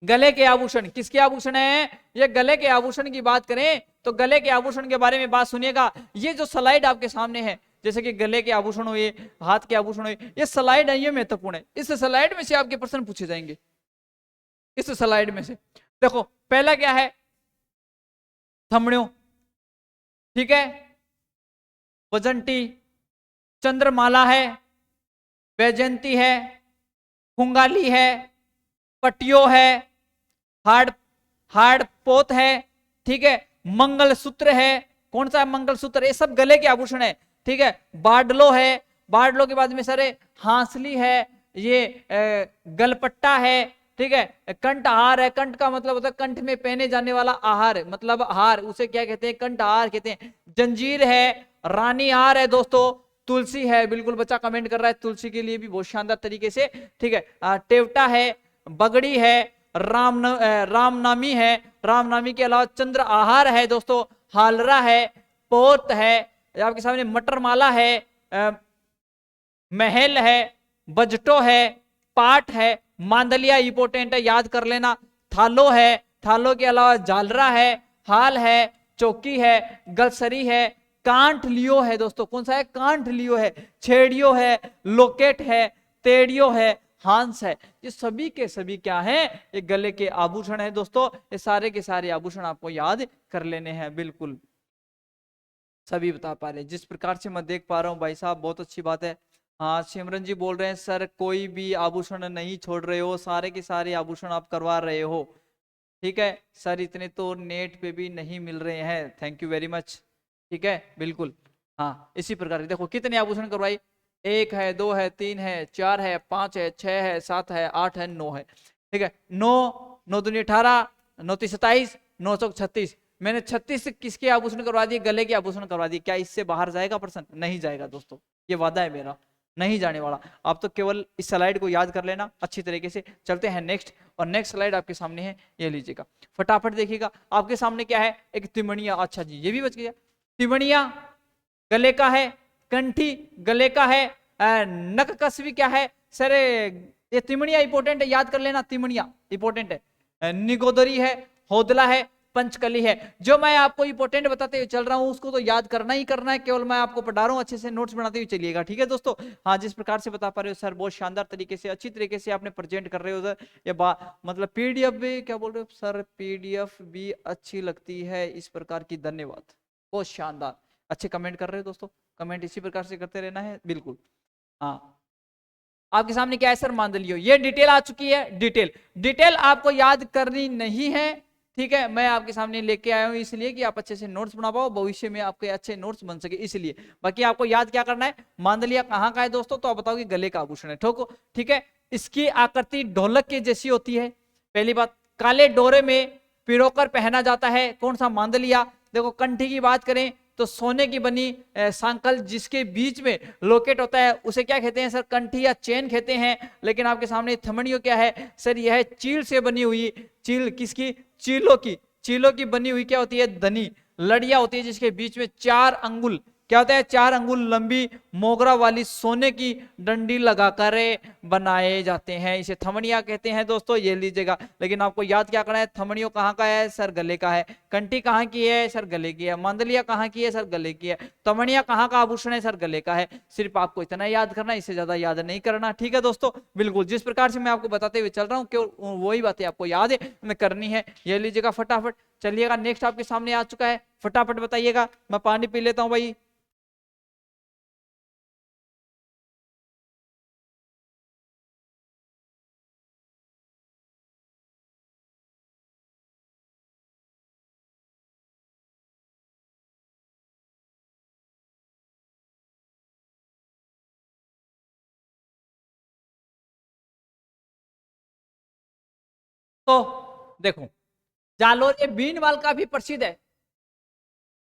गले के आभूषण, किसके आभूषण है, ये गले के आभूषण की बात करें तो गले के आभूषण के बारे में बात सुनिएगा। ये जो स्लाइड आपके सामने है, जैसे कि गले के आभूषण हुए, हाथ के आभूषण हुए, ये स्लाइड है, ये महत्वपूर्ण है, इस स्लाइड में से आपके प्रश्न पूछे जाएंगे, इस स्लाइड में से। देखो पहला क्या है, थमड़ियों, ठीक है, वजंती, चंद्रमाला है, वैजयंती है, खुंगाली है, पटियो है, हार्ड पोत है, ठीक है, मंगलसूत्र है, कौन सा है मंगलसूत्र, ये सब गले के आभूषण है, ठीक है, बाडलो है, बाडलो के बाद में सारे हांसली है, ये गलपट्टा है, ठीक है, कंठ हार है, कंठ का मतलब होता है कंठ में पहने जाने वाला आहार, मतलब हार, उसे क्या कहते हैं, कंठ हार कहते हैं। जंजीर है, रानी हार है दोस्तों, तुलसी है, बिल्कुल बच्चा कमेंट कर रहा है तुलसी के लिए भी बहुत शानदार तरीके से, ठीक है, टेवटा है, बगड़ी है, रामनामी है, रामनामी के अलावा चंद्र आहार है दोस्तों, हालरा है, पोत है, आपके सामने मटर माला है, महल है, बजटो है, पाठ है, मांदलिया इंपोर्टेंट है, याद कर लेना, थालो है, थालो के अलावा झालरा है, हाल है, चौकी है, गलसरी है, कांठ लियो है दोस्तों, कौन सा है, कांठ लियो है, छेड़ियो है, लोकेट है, तेड़ियो है, हांस है, ये सभी के सभी क्या हैं, ये गले के आभूषण है दोस्तों। ये सारे के सारे आभूषण आपको याद कर लेने हैं, बिल्कुल सभी बता पा रहे हैं। जिस प्रकार से मैं देख पा रहा हूँ भाई साहब, बहुत अच्छी बात है। हाँ सिमरन जी बोल रहे हैं सर कोई भी आभूषण नहीं छोड़ रहे हो, सारे के सारे आभूषण आप करवा रहे हो, ठीक है सर, इतने तो नेट पे भी नहीं मिल रहे हैं, थैंक यू वेरी मच, ठीक है बिल्कुल। हाँ इसी प्रकार देखो कितने आभूषण करवाई, 1 है, 2 है, 3 है, 4 है, 5 है, 6 है, 7 है, 8 है, 9 है, ठीक है, 9 दूनी 18, 9 तीन 27, 9 चौक 36, मैंने 36 किसके आभूषण करवा दिए, गले के आभूषण करवा दिए। क्या इससे बाहर जाएगा प्रश्न, नहीं जाएगा दोस्तों, ये वादा है मेरा, नहीं जाने वाला। आप तो केवल इस स्लाइड को याद कर लेना अच्छी तरीके से। चलते हैं नेक्स्ट, और नेक्स्ट स्लाइड आपके सामने है, ये लीजिएगा फटाफट देखिएगा। आपके सामने क्या है, एक तिमणिया, अच्छा जी ये भी बच गया, तिमणिया गले का है, कंठी गले का है, नक कसवी क्या है सर, ये तिमणिया इंपोर्टेंट है, याद कर लेना, तिमणिया इंपोर्टेंट है, निगोदरी है, होदला है, पंचकली है। जो मैं आपको इंपॉर्टेंट बताते हुए चल रहा हूं उसको तो याद करना ही करना है, केवल मैं आपको पढ़ा रहा हूं, अच्छे से नोट्स बनाते हुए चलिएगा, ठीक है दोस्तों। हाँ, जिस प्रकार से बता पा रहे हो सर, बहुत शानदार तरीके से, अच्छी तरीके से आपने प्रेजेंट कर रहे हो सर। ये मतलब पीडीएफ भी, क्या बोल रहे हो सर, पीडीएफ भी अच्छी लगती है इस प्रकार की, धन्यवाद, बहुत शानदार, अच्छे कमेंट कर रहे हो दोस्तों, कमेंट इसी प्रकार से करते रहना है, बिल्कुल। हाँ, आपके सामने क्या है सर, मान लियो, ये डिटेल आ चुकी है, डिटेल आपको याद करनी नहीं है, ठीक है। मैं आपके सामने लेके आया हूं इसलिए कि आप अच्छे से नोट्स बना पाओ, भविष्य में आपके अच्छे नोट्स बन सके इसलिए। बाकी आपको याद क्या करना है, मान लिया कहाँ का है दोस्तों, तो आप बताओ कि गले का आभूषण है, ठोको, ठीक है। इसकी आकृति ढोलक के जैसी होती है, पहली बात। काले डोरे में पिरोकर पहना जाता है, कौन सा, मांदलिया। देखो कंठी की बात करें तो सोने की बनी सांकल जिसके बीच में लोकेट होता है उसे क्या कहते हैं सर, कंठी या चेन कहते हैं। लेकिन आपके सामने थमड़ियों क्या है सर, यह है चील से बनी हुई, चील किसकी, चीलों की बनी हुई क्या होती है, धनी लड़िया होती है, जिसके बीच में 4 अंगुल, क्या होता है, 4 अंगुल लंबी मोगरा वाली सोने की डंडी लगाकर बनाए जाते हैं, इसे थमड़िया कहते हैं दोस्तों, ये लीजिएगा। लेकिन आपको याद क्या करना है, थमड़ियों कहाँ का है सर, गले का है। कंठी कहाँ की है सर, गले की है। मांदलिया कहाँ की है सर, गले की है। थमड़िया कहाँ का आभूषण है सर, गले का है। सिर्फ आपको इतना याद करना, इससे ज्यादा याद नहीं करना, ठीक है दोस्तों, बिल्कुल। जिस प्रकार से मैं आपको बताते हुए चल रहा हूँ केवल वही बातें आपको याद है मैं करनी है, ये लीजिएगा फटाफट। चलिएगा, नेक्स्ट आपके सामने आ चुका है, फटाफट बताइएगा। मैं पानी पी लेता हूँ भाई। तो देखो, जालोर ये बीनवाल का भी प्रसिद्ध है,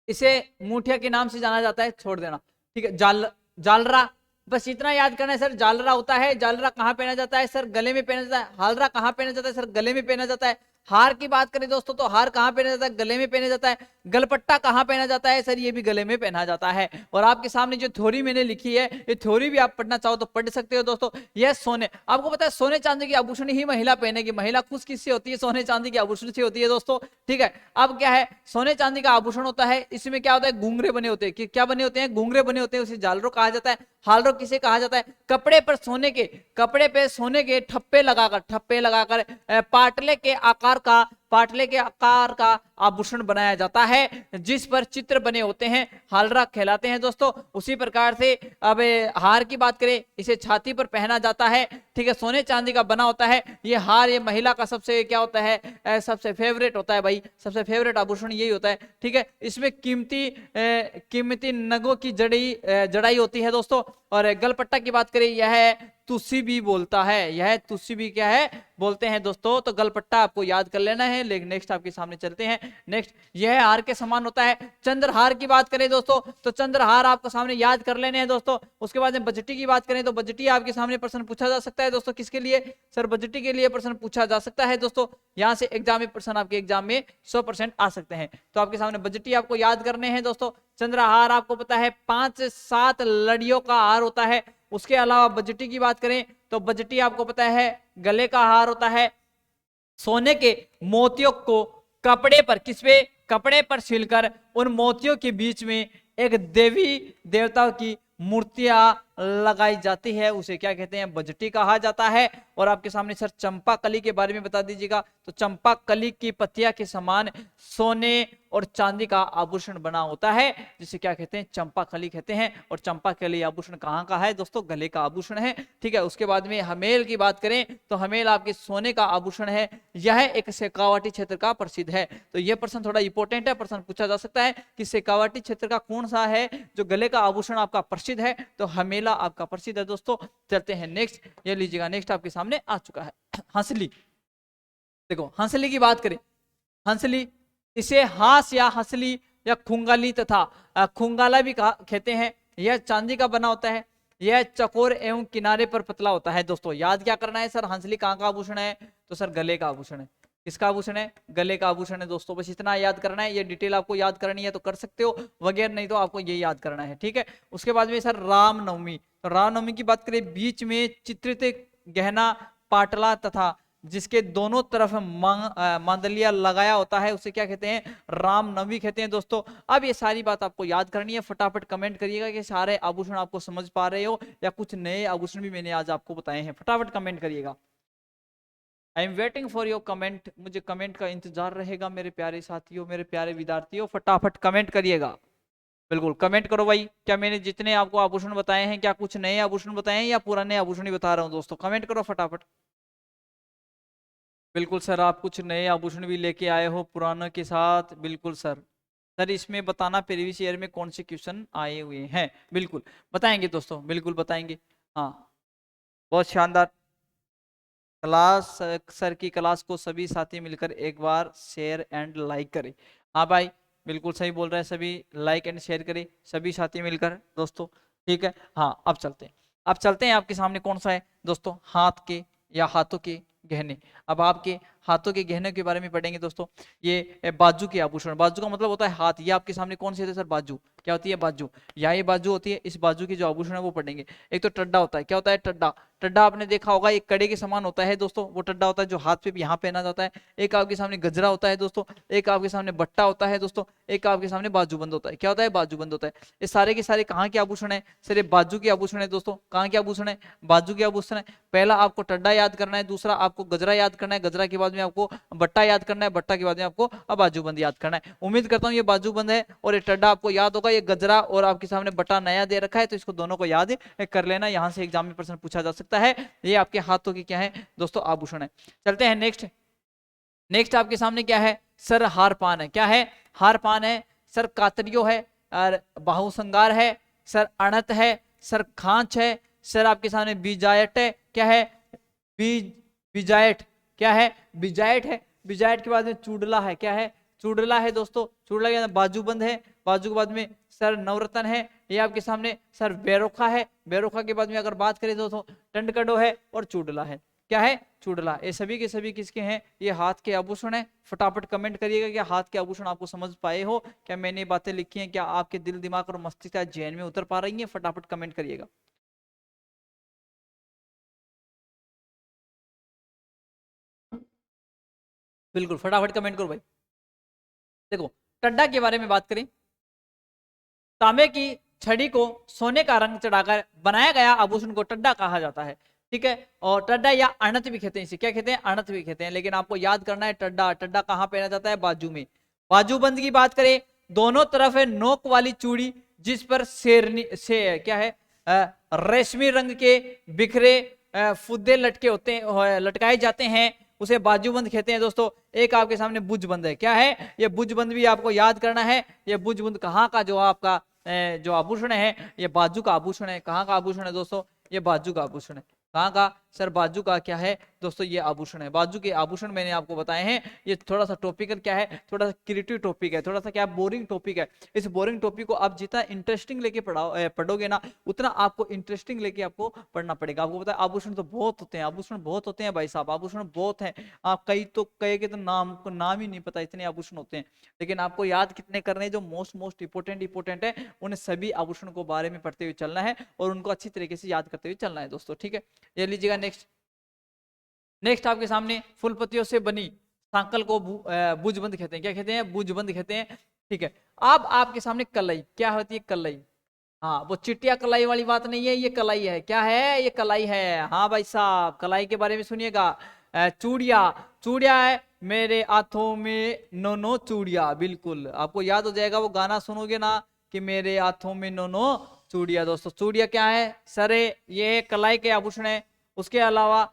इसे मुठिया के नाम से जाना जाता है, छोड़ देना, ठीक है। जालरा, बस इतना याद करना है सर, जालरा होता है, जालरा कहाँ पहना जाता है सर, गले में पहना जाता है। हालरा कहाँ पहना जाता है सर, गले में पहना जाता है। हार की बात करें दोस्तों तो हार कहाँ पहना जाता है, गले में पहना जाता है। गलपट्टा कहाँ पहना जाता है सर, ये भी गले में पहना जाता है। और आपके सामने जो थ्योरी मैंने लिखी है, ये थ्योरी भी आप पढ़ना चाहो तो पढ़ सकते हो दोस्तों। यह सोने, आपको पता है सोने चांदी की आभूषण ही महिला पहनेगी, महिला खुश किससे होती है, सोने चांदी की आभूषण से होती है दोस्तों, ठीक है। अब क्या है, सोने चांदी का आभूषण होता है, इसमें क्या होता है, घुंघरे बने होते हैं, क्या बने होते हैं, घुंघरे बने होते हैं, उसे झालरों कहा जाता है। हालरो किसे कहा जाता है, कपड़े पर सोने के ठप्पे लगाकर पाटले के आकार का आभूषण बनाया जाता है, जिस पर चित्र बने होते हैं, हालरा कहलाते हैं दोस्तों। उसी प्रकार से अब हार की बात करें, इसे छाती पर पहना जाता है, ठीक है, सोने चांदी का बना होता है। ये हार, ये महिला का सबसे क्या होता है, सबसे फेवरेट होता है भाई, सबसे फेवरेट आभूषण यही होता है, ठीक है। इसमें कीमती नगों की जड़ाई होती है दोस्तों। और गलपट्टा की बात करें, यह तुसी भी बोलता है, यह तुसी भी क्या है बोलते हैं दोस्तों। तो गलपट्टा आपको याद कर लेना है। लेकिन नेक्स्ट आपके सामने चलते हैं, नेक्स्ट यह हार के समान होता है। चंद्रहार की बात करें दोस्तों तो चंद्रहार आपको सामने याद कर लेने हैं दोस्तों। उसके बाद में बजटी की बात करें तो बजटी आपके सामने प्रश्न पूछा जा सकता है दोस्तों, किसके लिए सर, बजटी के लिए प्रश्न पूछा जा सकता है दोस्तों। यहाँ से एग्जाम में प्रश्न आपके एग्जाम में 100% आ सकते हैं। तो आपके सामने बजटी आपको याद करने हैं दोस्तों। चंद्रहार आपको पता है 5-7 लड़ियों का हार होता है। उसके अलावा बजटी की बात करें तो बजटी आपको पता है गले का हार होता है। सोने के मोतियों को कपड़े पर, किस पे, कपड़े पर सिलकर उन मोतियों के बीच में एक देवी देवता की मूर्तियां लगाई जाती है, उसे क्या कहते हैं, बजटी कहा जाता है। और आपके सामने सर चंपा कली के बारे में बता दीजिएगा। तो चंपा कली की पत्तियां के समान सोने और चांदी का आभूषण बना होता है, जिसे क्या कहते हैं, चंपा कली कहते हैं। और चंपा कली आभूषण कहाँ का है दोस्तों, गले का आभूषण है, ठीक है। उसके बाद में हमेल की बात करें तो हमेल आपके सोने का आभूषण है, यह एक शेखावाटी क्षेत्र का प्रसिद्ध है। तो यह प्रश्न थोड़ा इंपॉर्टेंट है, प्रश्न पूछा जा सकता है कि शेखावाटी क्षेत्र का कौन सा है जो गले का आभूषण आपका प्रसिद्ध है, तो हमेला आपका प्रसिद्ध है दोस्तों। चलते हैं नेक्स्ट, ये लीजिएगा, नेक्स्ट आपके सामने आ चुका है हंसली। देखो हंसली की बात करें, हंसली, इसे हास या हंसली या खुंगाली तथा खुंगाला भी कहते हैं। यह चांदी का बना होता है, यह चकोर एवं किनारे पर पतला होता है दोस्तों। याद क्या करना है सर, हंसली कहाँ का आभूषण है, तो सर गले का आभूषण है। किसका आभूषण है, गले का आभूषण है दोस्तों। बस इतना याद करना है, ये डिटेल आपको याद करनी है तो कर सकते हो, वगैरह नहीं तो आपको ये याद करना है, ठीक है। उसके बाद में सर रामनवमी, तो रामनवमी की बात करें, बीच में चित्रित गहना पाटला तथा जिसके दोनों तरफ मांदलिया लगाया होता है उसे क्या कहते हैं, रामनवमी कहते हैं दोस्तों। अब ये सारी बात आपको याद करनी है, फटाफट कमेंट करिएगा कि सारे आभूषण आपको समझ पा रहे हो या कुछ नए आभूषण भी मैंने आज आपको बताए हैं, फटाफट कमेंट करिएगा। I am waiting for your comment, मुझे कमेंट का इंतजार रहेगा मेरे प्यारे साथियों, मेरे प्यारे विद्यार्थियों, फटाफट कमेंट करिएगा। बिल्कुल कमेंट करो भाई, क्या मैंने जितने आपको आभूषण बताए हैं क्या कुछ नए आभूषण बताए हैं या पुराने आभूषण ही बता रहा हूं दोस्तों, कमेंट करो फटाफट। बिल्कुल सर, आप कुछ नए आभूषण भी लेके आए हो पुरानों के साथ, बिल्कुल सर। सर इसमें बताना प्रीवियस ईयर में कौन से क्वेश्चन आए हुए हैं, बिल्कुल बताएंगे दोस्तों, बिल्कुल बताएंगे। हाँ बहुत शानदार क्लास, सर की क्लास को सभी साथी मिलकर एक बार शेयर एंड लाइक करें। हाँ भाई बिल्कुल सही बोल रहे हैं, सभी लाइक एंड शेयर करें सभी साथी मिलकर दोस्तों, ठीक है। हाँ अब चलते हैं, अब चलते हैं आपके सामने कौन सा है दोस्तों, हाथ के या हाथों के गहने। अब आपके हाथों के गहने के बारे में पढ़ेंगे दोस्तों। ये बाजू के आभूषण, बाजू का मतलब होता है हाथ, ये आपके सामने कौन सी होती है सर, बाजू। क्या होती है, बाजू, या ये बाजू होती है, इस बाजू की जो आभूषण है वो पढ़ेंगे। एक तो टड्डा होता है, क्या होता है टड्डा, टड्डा आपने देखा होगा एक कड़े के समान होता है दोस्तों, वो टड्डा होता है जो हाथ पे भी यहाँ पहना जाता है। एक आपके सामने गजरा होता है दोस्तों, एक आपके सामने बट्टा होता है दोस्तों, एक आपके सामने बाजूबंद होता है। क्या होता है, बाजूबंद होता है। ये सारे के सारे कहाँ के आभूषण है सर, ये बाजू के आभूषण है दोस्तों। कहाँ के आभूषण है, बाजू के आभूषण है। पहला आपको टड्डा याद करना है, दूसरा आपको गजरा याद करना है, गजरा के बाद में आपको बट्टा याद करना है, बट्टा के बाद में आपको बाजूबंद याद करना है। उम्मीद करता हूँ ये बाजूबंद है और ये टड्डा आपको याद होगा, ये गजरा और आपके सामने बट्टा नया दे रखा है, तो इसको दोनों को याद कर लेना, यहाँ से एग्जाम में प्रश्न पूछा जा सकता है। ये आपके हाथों की क्या है दोस्तों, आभूषण है। चलते हैं नेक्स्ट, नेक्स्ट आपके सामने क्या है सर, हार पान है। क्या है, हार पान है सर, कातरियो है और बाहु संगार है सर, अणत है सर, खांच है सर, आपके सामने बिजायट है। क्या है, बिजायट, क्या है, बिजायट है। बिजायट के बाद में चूडला है, क्या है, चूडला है दोस्तों। चूडला के बाजूबंद है, बाजू के बाद में सर नवरत्न है। ये आपके सामने सर बेरोखा है, बेरोखा के बाद में अगर बात करें दोस्तों टंडकड़ो है और चूडला है। क्या है, चूडला। ये सभी के सभी किसके हैं, ये हाथ के आभूषण है। फटाफट कमेंट करिएगा कि हाथ के आभूषण आपको समझ पाए हो, क्या मैंने बातें लिखी हैं क्या आपके दिल दिमाग और मस्तिष्क जहन में उतर पा रही है, फटाफट कमेंट करिएगा। बिल्कुल फटाफट कमेंट करो भाई। देखो टड्डा के बारे में बात करें, तांबे की छड़ी को सोने का रंग चढ़ाकर बनाया गया आभूषण को टड्डा कहा जाता है, ठीक है। और टड्डा या अणत भी कहते हैं इसे, क्या कहते हैं, अणत भी कहते हैं। लेकिन आपको याद करना है टड्डा, टड्डा कहाँ पहना जाता है, बाजू में। बाजूबंद की बात करें, दोनों तरफ है नोक वाली चूड़ी जिस पर शेरनी से क्या है, रेशमी रंग के बिखरे फुद्दे लटके होते हैं, लटकाए जाते हैं, उसे बाजूबंद कहते हैं दोस्तों। एक आपके सामने बुजबंद है, क्या है, ये बुजबंद भी आपको याद करना है। ये बुजबंद कहाँ का जो आपका जो आभूषण है, ये बाजू का आभूषण है। कहाँ का आभूषण है दोस्तों, ये बाजू का आभूषण है। कहाँ का सर, बाजू का क्या है दोस्तों, ये आभूषण है। बाजू के आभूषण मैंने आपको बताए हैं। ये थोड़ा सा टॉपिकल क्या है, थोड़ा सा क्रिएटिव टॉपिक है, थोड़ा सा क्या बोरिंग टॉपिक है। इस बोरिंग टॉपिक को आप जितना इंटरेस्टिंग लेके पढ़ोगे ना, उतना आपको इंटरेस्टिंग लेके आपको पढ़ना पड़ेगा। आपको पता है आभूषण तो बहुत होते हैं, आभूषण बहुत होते हैं भाई साहब, आभूषण बहुत है। आप कई तो कई के तो नाम ही नहीं पता, इतने आभूषण होते हैं। लेकिन आपको याद कितने करने हैं, जो मोस्ट इंपोर्टेंट है, उन सभी आभूषण को बारे में पढ़ते हुए चलना है और उनको अच्छी तरीके से याद करते हुए चलना है दोस्तों, ठीक है। ये लीजिएगा नेक्स्ट, नेक्स्ट आपके सामने फूल पत्तियों से बनी सांकल को बुजबंद कहते हैं। क्या कहते हैं, बुजबंद कहते हैं, ठीक है। अब आपके सामने कलाई, क्या होती है कलाई, हाँ वो चिट्टिया कलाई वाली बात नहीं है, ये कलाई है। क्या है, ये कलाई है। हाँ भाई साहब कलाई के बारे में सुनिएगा। चूड़िया, चूड़िया है मेरे हाथों में नो नो चूड़िया, बिल्कुल आपको याद हो जाएगा, वो गाना सुनोगे ना कि मेरे हाथों में नो नो चूड़िया। दोस्तों चूड़िया क्या है सरे, ये कलाई के आभूषण है। उसके अलावा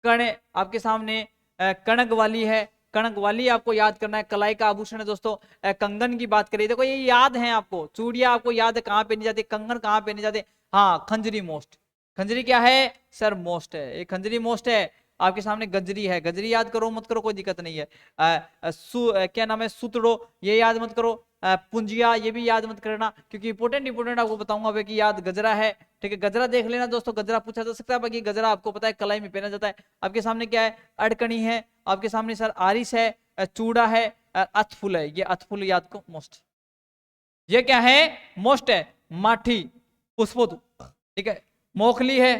कण आपके सामने कणक वाली है, कणक वाली आपको याद करना है, कलाई का आभूषण है दोस्तों। कंगन की बात करिए, देखो ये याद है आपको, चूड़िया आपको याद है कहाँ पहनी जाती है, कंगन कहाँ पहने जाते हैं, हाँ खंजरी मोस्ट, खंजरी क्या है सर, मोस्ट है, ये खंजरी मोस्ट है। आपके सामने गजरी है, गजरी याद करो मत करो कोई दिक्कत नहीं है। क्या नाम है, सुतड़ो, ये याद मत करो। पुंजिया ये भी याद मत करना, क्योंकि इंपोर्टेंट आपको बताऊंगा कि याद गजरा है, ठीक है। गजरा देख लेना दोस्तों, गजरा पूछा जा सकता है, बाकी गजरा आपको पता है कलाई में पहना जाता है। आपके सामने क्या है, अड़कनी है, आपके सामने सर आरिस है, चूड़ा है, अथफुल है, ये अथफुल याद को मोस्ट, ये क्या है मोस्ट है। माठी, पुष्पो, ठीक है, मोखली है।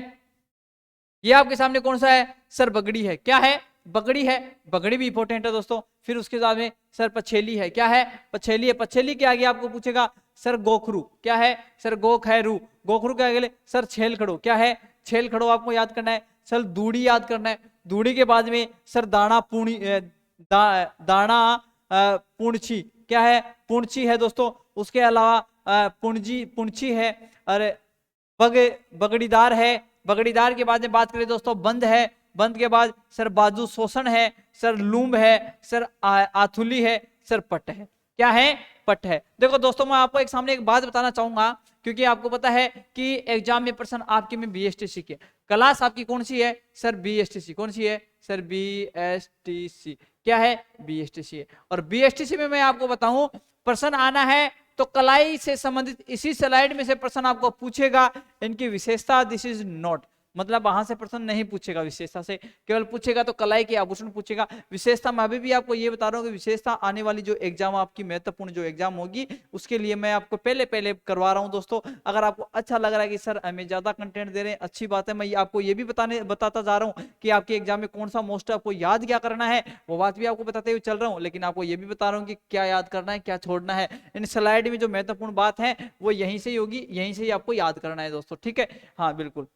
ये आपके सामने कौन सा है सर, बगड़ी है। क्या है, बगड़ी है, बगड़ी भी इंपॉर्टेंट है दोस्तों। फिर उसके बाद में सर पछेली है, क्या है, पछेली है। पछेली के आगे आपको पूछेगा सर गोखरू, क्या है, सर गोख है रू, गोखरू के आगे सर छेल खड़ो, क्या है, छेल खड़ो आपको याद करना है। सर दूड़ी याद करना है, दूड़ी के बाद में सर दाना पूणी दाना पुणछी, क्या है, पुणछी है दोस्तों। उसके अलावा पुणजी पुणछी है। अरे बगड़ीदार है, बगड़ीदार के बाद में बात करें दोस्तों बंद है, बंद के बाद सर बाजू शोषण है, सर लूम्ब है, सर आथुली है, सर पट है, क्या है, पट है। देखो दोस्तों मैं आपको एक सामने एक बात बताना चाहूंगा, क्योंकि आपको पता है कि एग्जाम में प्रश्न आपके में बीएसटीसी के क्लास आपकी कौन सी है सर, बीएसटीसी, कौन सी है सर, बीएसटीसी, क्या है, बीएसटीसी है। और बीएसटीसी में मैं आपको बताऊं प्रश्न आना है तो कलाई से संबंधित इसी स्लाइड में से प्रश्न आपको पूछेगा। इनकी विशेषता, दिस इज नॉट, मतलब वहां से प्रश्न नहीं पूछेगा विशेषता से, केवल पूछेगा तो कलाई के आभूषण पूछेगा। विशेषता मैं अभी भी आपको ये बता रहा हूँ कि विशेषता आने वाली जो एग्जाम आपकी महत्वपूर्ण जो एग्जाम होगी उसके लिए मैं आपको पहले पहले करवा रहा हूँ दोस्तों। अगर आपको अच्छा लग रहा है कि सर हमें ज्यादा कंटेंट दे रहे हैं, अच्छी बात है। मैं आपको ये भी बताता जा रहा हूँ कि आपके एग्जाम में कौन सा मोस्ट आपको याद क्या करना है, वो बात भी आपको बताते हुए चल रहा हूँ। लेकिन आपको ये भी बता रहा हूँ कि क्या याद करना है, क्या छोड़ना है। इन स्लाइड में जो महत्वपूर्ण बात है वो यहीं से ही होगी, यहीं से ही आपको याद करना है दोस्तों, ठीक है। हाँ बिल्कुल।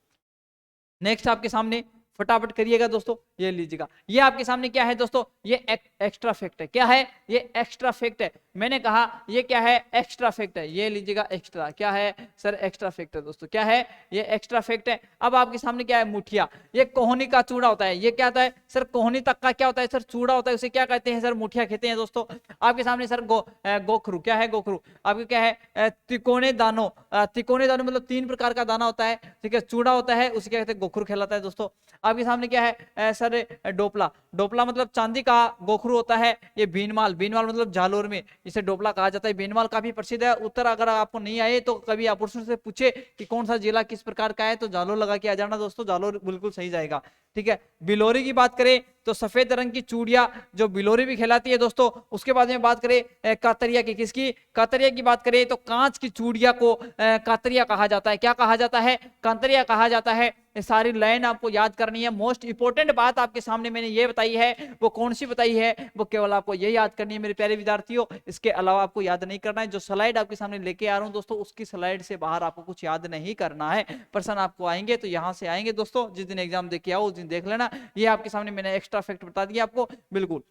नेक्स्ट आपके सामने फटाफट करिएगा दोस्तों, ये लीजिएगा, ये आपके सामने क्या है दोस्तों, ये एक्स्ट्रा फैक्ट है, क्या है, ये एक्स्ट्रा फैक्ट है। मैंने कहा ये क्या है, एक्स्ट्रा फैक्ट है, ये लीजिएगा एक्स्ट्रा, क्या है सर, एक्स्ट्रा फैक्ट है दोस्तों, क्या है, ये एक्स्ट्रा फैक्ट है। अब आपके सामने क्या है, मुठिया, ये कोहनी का चूड़ा होता है, ये क्या होता है सर, कोहनी तक का क्या होता है सर, चूड़ा होता है, उसे क्या कहते हैं सर, मुठिया कहते हैं दोस्तों। आपके सामने सर गोखरू, क्या है गोखरू, आपके क्या है, तिकोने दानों, तिकोने दानों मतलब 3 प्रकार का दाना होता है, ठीक है, चूड़ा होता है, उसे क्या कहते हैं, गोखरू कहलाता है दोस्तों। आपके सामने क्या है सर, डोपला, डोपला मतलब चांदी का गोखरू होता है। ये भीनमाल, भीनमाल मतलब जालोर में इसे डोपला कहा जाता है। भीनमाल काफी प्रसिद्ध है। उत्तर अगर आपको नहीं आए तो कभी आप प्रश्न से पूछे कि कौन सा जिला किस प्रकार का है तो जालोर लगा के आ जाना दोस्तों, जालोर बिल्कुल सही जाएगा, ठीक है। बिलोरी की बात करें तो सफेद रंग की चूड़िया जो बिलोरी भी कहलाती है दोस्तों। उसके बाद में बात करें कातरिया की, किसकी, कातरिया की बात करें तो कांच की चूड़िया को कातरिया कहा जाता है, क्या कहा जाता है, कांतरिया कहा जाता है। ये सारी लाइन आपको याद करनी है। मोस्ट इंपोर्टेंट बात आपके सामने मैंने ये बताई है, वो कौन सी बताई है, वो केवल आपको ये याद करनी है मेरे प्यारे विद्यार्थियों, इसके अलावा आपको याद नहीं करना है। जो स्लाइड आपके सामने लेके आ रहा हूं दोस्तों, उसकी स्लाइड से बाहर आपको कुछ याद नहीं करना है। प्रश्न आपको आएंगे तो यहाँ से आएंगे दोस्तों, जिस दिन एग्जाम दे के आओ उस दिन देख लेना। ये आपके सामने मैंने एक्स्ट्रा फैक्ट बता दिया आपको, बिल्कुल।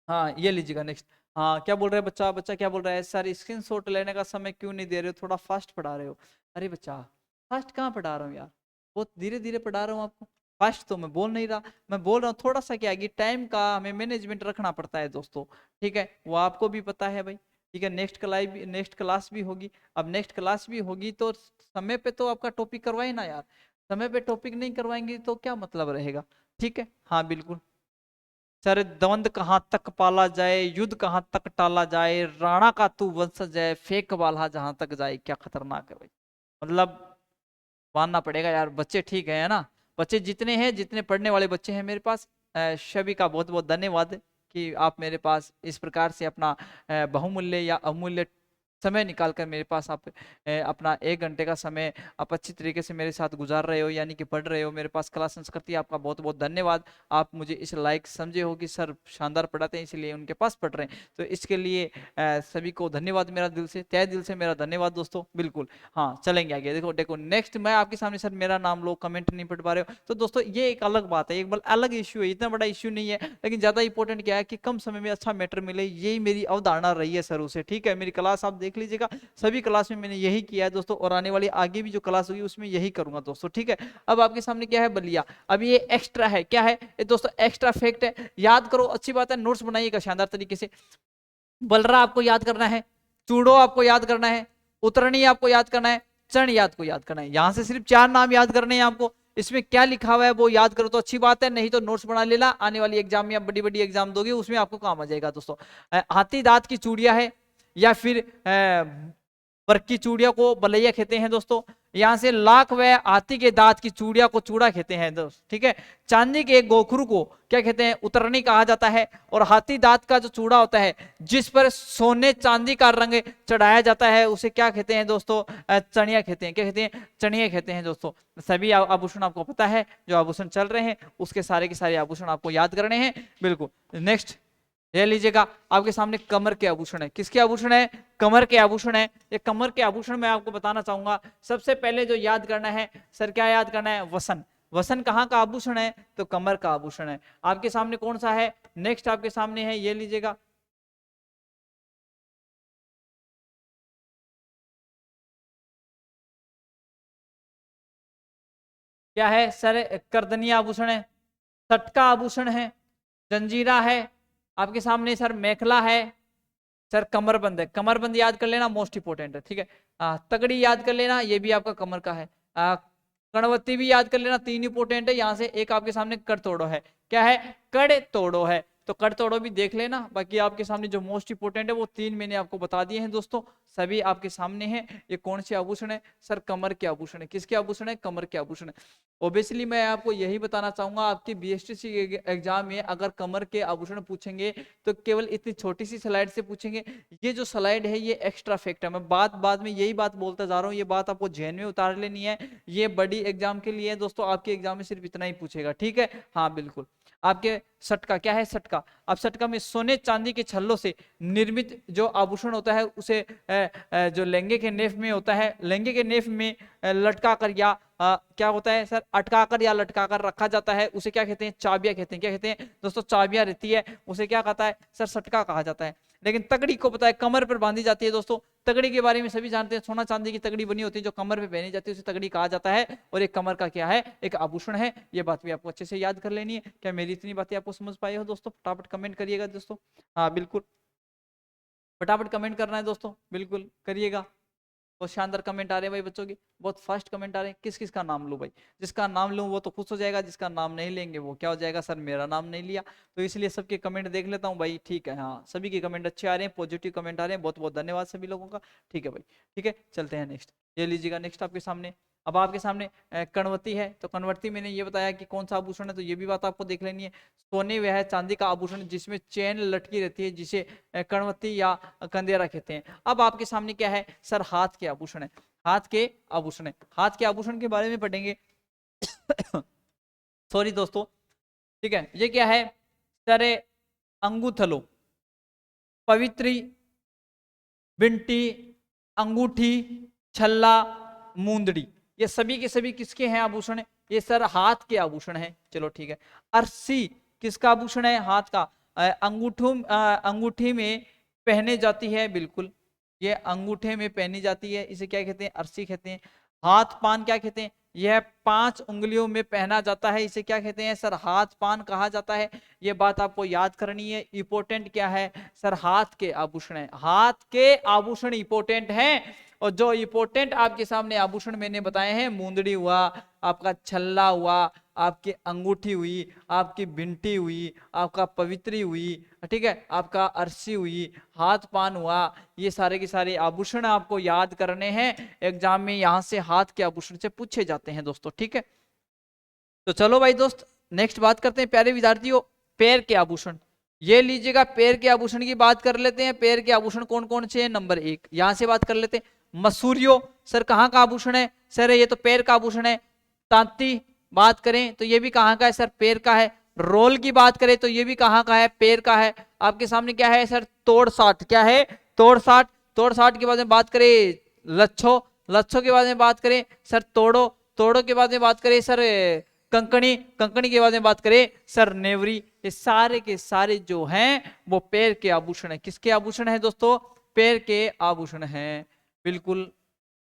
हाँ ये लीजिएगा नेक्स्ट। हाँ क्या बोल रहे हैं बच्चा, बच्चा क्या बोल रहा है, सर स्क्रीनशॉट लेने का समय क्यों नहीं दे रहे हो, थोड़ा फास्ट पढ़ा रहे हो। अरे बच्चा फास्ट कहाँ पढ़ा रहा हूँ यार, बहुत धीरे धीरे पढ़ा रहा हूँ आपको। फास्ट तो मैं बोल नहीं रहा, मैं बोल रहा हूँ थोड़ा सा क्या है कि टाइम का हमें मैनेजमेंट रखना पड़ता है दोस्तों, ठीक है, वो आपको भी पता है भाई, ठीक है। नेक्स्ट क्लास भी होगी, अब नेक्स्ट क्लास भी होगी तो समय पे तो आपका टॉपिक करवाए ना यार, समय पे टॉपिक नहीं करवाएंगे तो क्या मतलब रहेगा, ठीक है। हाँ बिल्कुल सर, द्वंद कहाँ तक पाला जाए, युद्ध कहाँ तक टाला जाए, राणा का तू वंशज है, फेंक वाला जहां तक जाए, क्या खतरनाक है भाई, मतलब मानना पड़ेगा यार। बच्चे ठीक है ना, बच्चे जितने हैं, जितने पढ़ने वाले बच्चे हैं मेरे पास, सभी का बहुत बहुत धन्यवाद कि आप मेरे पास इस प्रकार से अपना बहुमूल्य या अमूल्य समय निकालकर मेरे पास आप अपना 1 घंटे का समय आप अच्छी तरीके से मेरे साथ गुजार रहे हो, यानी कि पढ़ रहे हो मेरे पास क्लास संस्कृति। आपका बहुत बहुत धन्यवाद। आप मुझे इस लायक समझे हो कि सर शानदार पढ़ाते हैं इसलिए उनके पास पढ़ रहे हैं, तो इसके लिए सभी को धन्यवाद, मेरा दिल से, तहे दिल से मेरा धन्यवाद दोस्तों, बिल्कुल। हाँ चलेंगे आगे, देखो देखो नेक्स्ट मैं आपके सामने, सर मेरा नाम लो, कमेंट नहीं पढ़ पा रहे हो, तो दोस्तों ये एक अलग बात है, एक अलग इश्यू है, इतना बड़ा इश्यू नहीं है, लेकिन ज्यादा इंपॉर्टेंट क्या है कि कम समय में अच्छा मैटर मिले, यही मेरी अवधारणा रही है शुरू से, ठीक है। मेरी क्लास आप देख लीजिएगा, सभी क्लास में मैंने यही किया है दोस्तों, और आने वाली आगे भी जो क्लास होगी उसमें यही करूंगा दोस्तों, ठीक है। अब आपके सामने क्या है, बलिया, अब ये एक्स्ट्रा है, क्या है ये दोस्तों, एक्स्ट्रा फैक्ट है, याद करो, अच्छी बात है, नोट्स बनाइएगा शानदार तरीके से। बलरा आपको याद करना है, चूड़ो आपको याद करना है, उतरणी आपको याद करना है, चरण याद को याद करना है। यहां से सिर्फ 4 नाम याद करने हैं आपको, इसमें क्या लिखा हुआ है वो याद करो तो अच्छी बात है, नहीं तो नोट्स बना लेना, आने वाली एग्जाम में आप बड़ी बड़ी एग्जाम दोगे उसमें आपको काम आ जाएगा दोस्तों। हाथी दांत की चूड़िया है, या फिर वर्क की चूड़िया को बलैया कहते हैं दोस्तों, यहाँ से लाख व हाथी के दांत की चूड़िया को चूड़ा कहते हैं दोस्त, ठीक है। चांदी के गोखरू को क्या कहते हैं, उतरनी कहा जाता है। और हाथी दांत का जो चूड़ा होता है जिस पर सोने चांदी का रंग चढ़ाया जाता है उसे क्या कहते हैं दोस्तों, चणिया कहते हैं। क्या कहते हैं, चणिया कहते हैं दोस्तों। सभी आभूषण आपको पता है, जो आभूषण चल रहे हैं उसके सारे के सारे आभूषण आपको याद करने हैं, बिल्कुल। नेक्स्ट ये लीजिएगा, आपके सामने कमर के आभूषण है। किसके आभूषण है, कमर के आभूषण है। ये कमर के आभूषण मैं आपको बताना चाहूंगा। सबसे पहले जो याद करना है सर, क्या याद करना है, वसन। वसन कहाँ का आभूषण है, तो कमर का आभूषण है। आपके सामने कौन सा है, नेक्स्ट आपके सामने है, ये लीजिएगा, क्या है सर, करदनी आभूषण है, सटका आभूषण है, जंजीरा है, आपके सामने सर मेखला है, सर कमरबंद है। कमरबंद याद कर लेना, मोस्ट इंपोर्टेंट है, ठीक है। तगड़ी याद कर लेना, ये भी आपका कमर का है। कणवती भी याद कर लेना, 3 इंपोर्टेंट है। यहाँ से एक आपके सामने कड़ तोड़ो है, क्या है, कड़ तोड़ो है, तो कड़ तोड़ो भी देख लेना। बाकी आपके सामने जो मोस्ट इंपोर्टेंट है वो 3 मैंने आपको बता दिए हैं दोस्तों, सभी आपके सामने हैं। ये कौन से आभूषण है सर, कमर के आभूषण है। किसके आभूषण है, कमर के आभूषण है। ओबियसली मैं आपको यही बताना चाहूंगा, आपके बीएसटीसी एग्जाम में अगर कमर के आभूषण पूछेंगे तो केवल इतनी छोटी सी स्लाइड से पूछेंगे। ये जो स्लाइड है ये एक्स्ट्रा फैक्ट है, मैं बाद में यही बात बोलता जा रहा हूँ, ये बात आपको ध्यान में उतार लेनी है। ये बड़ी एग्जाम के लिए दोस्तों, आपके एग्जाम में सिर्फ इतना ही पूछेगा, ठीक है। हाँ बिल्कुल। आपके सटका, क्या है सटका, अब सटका में सोने चांदी के छल्लों से निर्मित जो आभूषण होता है उसे जो लहंगे के नेफ में होता है, लहंगे के नेफ में लटका कर या क्या होता है सर, अटका कर या लटका कर रखा जाता है, उसे क्या कहते हैं, चाबियां कहते हैं। क्या कहते हैं दोस्तों, चाबियां रहती है, उसे क्या कहता है सर, सटका कहा जाता है। लेकिन तगड़ी को पता है कमर पर बांधी जाती है दोस्तों। तगड़ी के बारे में सभी जानते हैं, सोना चांदी की तगड़ी बनी होती है जो कमर पे पहनी जाती है, उसे तगड़ी कहा जाता है। और एक कमर का क्या है, एक आभूषण है। ये बात भी आपको अच्छे से याद कर लेनी है। क्या मेरी इतनी बातें आपको समझ पाए हो दोस्तों, फटाफट कमेंट करिएगा दोस्तों। हाँ बिल्कुल, फटाफट कमेंट करना है दोस्तों, बिल्कुल करिएगा। बहुत शानदार कमेंट आ रहे हैं भाई बच्चों के, बहुत फास्ट कमेंट आ रहे हैं। किस किस का नाम लूं भाई, जिसका नाम लूं वो तो खुश हो जाएगा, जिसका नाम नहीं लेंगे वो क्या हो जाएगा, सर मेरा नाम नहीं लिया। तो इसलिए सबके कमेंट देख लेता हूं भाई, ठीक है। हाँ सभी के कमेंट अच्छे आ रहे हैं, पॉजिटिव कमेंट आ रहे हैं, बहुत बहुत धन्यवाद सभी लोगों का, ठीक है भाई। ठीक है, चलते हैं नेक्स्ट, ये लीजिएगा नेक्स्ट आपके सामने। अब आपके सामने कणवती है, तो कणवती मैंने ये बताया कि कौन सा आभूषण है, तो ये भी बात आपको देख लेनी है। सोने व चांदी का आभूषण जिसमें चैन लटकी रहती है, जिसे कणवती या कंदेरा कहते हैं। अब आपके सामने क्या है सर, हाथ के आभूषण है। हाथ के आभूषण है, हाथ के आभूषण के बारे में पढ़ेंगे। सॉरी दोस्तों, ठीक है। ये क्या है सर, अंगूठलो, पवित्री, बिंटी, अंगूठी, छल्ला, मुंदड़ी, ये सभी के सभी किसके हैं आभूषण है, ये सर हाथ के आभूषण है। चलो ठीक है। अरसी किसका आभूषण है, हाथ का। अंगूठी में पहने जाती है, बिल्कुल ये अंगूठे में पहनी जाती है, इसे क्या कहते हैं, अरसी कहते हैं। हाथ पान क्या कहते हैं, यह 5 उंगलियों में पहना जाता है, इसे क्या कहते हैं सर, हाथ पान कहा जाता है। ये बात आपको याद करनी है। इंपोर्टेंट क्या है सर, हाथ के आभूषण है, हाथ के आभूषण इंपोर्टेंट हैं। और जो इंपोर्टेंट आपके सामने आभूषण मैंने बताए हैं, मुंदड़ी हुआ, आपका छल्ला हुआ, आपकी अंगूठी हुई, आपकी बिंटी हुई, आपका पवित्री हुई, ठीक है, आपका अरसी हुई, हाथ पान हुआ, ये सारे के सारे आभूषण आपको याद करने हैं। एग्जाम में यहां से हाथ के आभूषण से पूछे जाते हैं दोस्तों, ठीक है। तो चलो भाई दोस्त, नेक्स्ट बात करते हैं प्यारे विद्यार्थियों, पैर के आभूषण। ये लीजिएगा, पैर के आभूषण की बात कर लेते हैं। पैर के आभूषण कौन कौन से हैं, नंबर 1 यहां से बात कर लेते हैं। मसूरियो सर कहाँ का आभूषण है, सर ये तो पैर का आभूषण है। तांती बात करें तो ये भी कहाँ का है सर, पैर का है। रोल की बात करें तो ये भी कहाँ का है, पैर का है। आपके सामने क्या है सर, तोड़ साठ, क्या है तोड़ साठ। तोड़ साठ के बाद में बात करें लच्छो, लच्छो के बाद में बात करें सर तोड़ो, तोड़ो के बाद में बात करें सर कंकणी, कंकणी के बाद में बात करें सर नेवरी। ये सारे के सारे जो हैं वो पैर के आभूषण है। किसके आभूषण है दोस्तों, पैर के आभूषण है, बिल्कुल।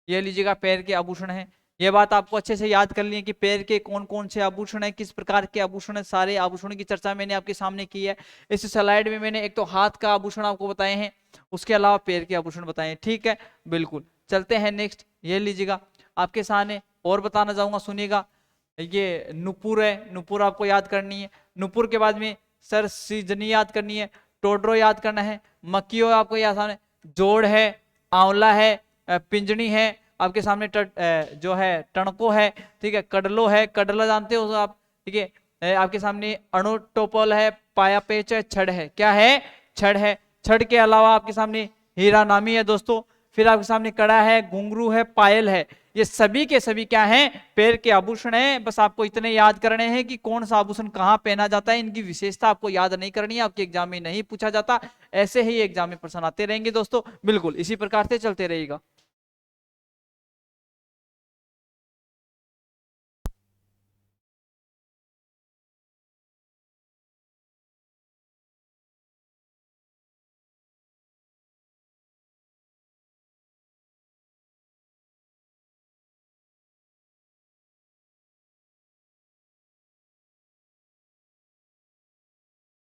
ये लीजिएगा, पैर के आभूषण है। ये बात आपको अच्छे से याद कर ली कि पैर के कौन कौन से आभूषण है, किस प्रकार के आभूषण है। सारे आभूषणों की चर्चा मैंने आपके सामने की है। इस स्लाइड में मैंने एक तो हाथ का आभूषण आपको बताए हैं, उसके अलावा पैर के आभूषण बताए हैं, ठीक है, बिल्कुल। चलते हैं नेक्स्ट, ये लीजिएगा आपके सामने और बताना चाहूंगा, सुनिएगा। ये नुपुर है, नुपुर आपको याद करनी है। नुपुर के बाद में सर सीजनी याद करनी है, टोडरो याद करना है, मक्कियो आपको याद, जोड़ है, आंवला है, पिंजनी है, आपके सामने जो है टणको है, ठीक है, कडलो है, कडला जानते हो आप, ठीक है, आपके सामने अणुटोपल है, पाया पेच है, छड़ है, क्या है, छड़ है। छड़ के अलावा आपके सामने हीरा नामी है दोस्तों, फिर आपके सामने कड़ा है, घुंघरू है, पायल है। ये सभी के सभी क्या हैं, पैर के आभूषण हैं। बस आपको इतने याद करने हैं कि कौन सा आभूषण कहाँ पहना जाता है, इनकी विशेषता आपको याद नहीं करनी है, आपके एग्जाम में नहीं पूछा जाता। ऐसे ही एग्जाम में प्रश्न आते रहेंगे दोस्तों, बिल्कुल इसी प्रकार से चलते रहेगा।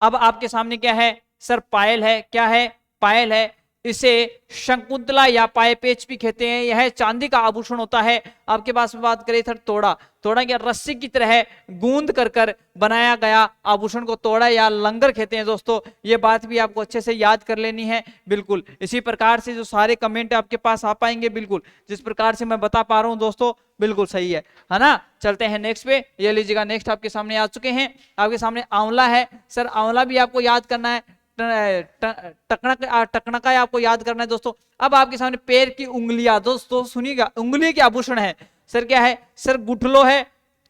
अब आपके सामने क्या है सर, पायल है, क्या है, पायल है। इसे शंकुतला या पाए पेच भी कहते हैं। यह चांदी का आभूषण होता है। आपके पास में बात करें सर तोड़ा, तोड़ा क्या रस्सी की तरह है, गूंद कर कर बनाया गया आभूषण को तोड़ा या लंगर कहते हैं दोस्तों। ये बात भी आपको अच्छे से याद कर लेनी है। बिल्कुल इसी प्रकार से जो सारे कमेंट आपके पास आ पाएंगे, बिल्कुल जिस प्रकार से मैं बता पा रहा हूं दोस्तों, बिल्कुल सही है ना। चलते हैं नेक्स्ट पे, ये लीजिएगा नेक्स्ट आपके सामने आ चुके हैं। आपके सामने आंवला है सर, आंवला भी आपको याद करना है। टकना का आपको याद करना है दोस्तों। अब आपके सामने पैर की उंगलियां, दोस्तों सुनिएगा, उंगली के आभूषण है सर, क्या है सर, गुठलो है,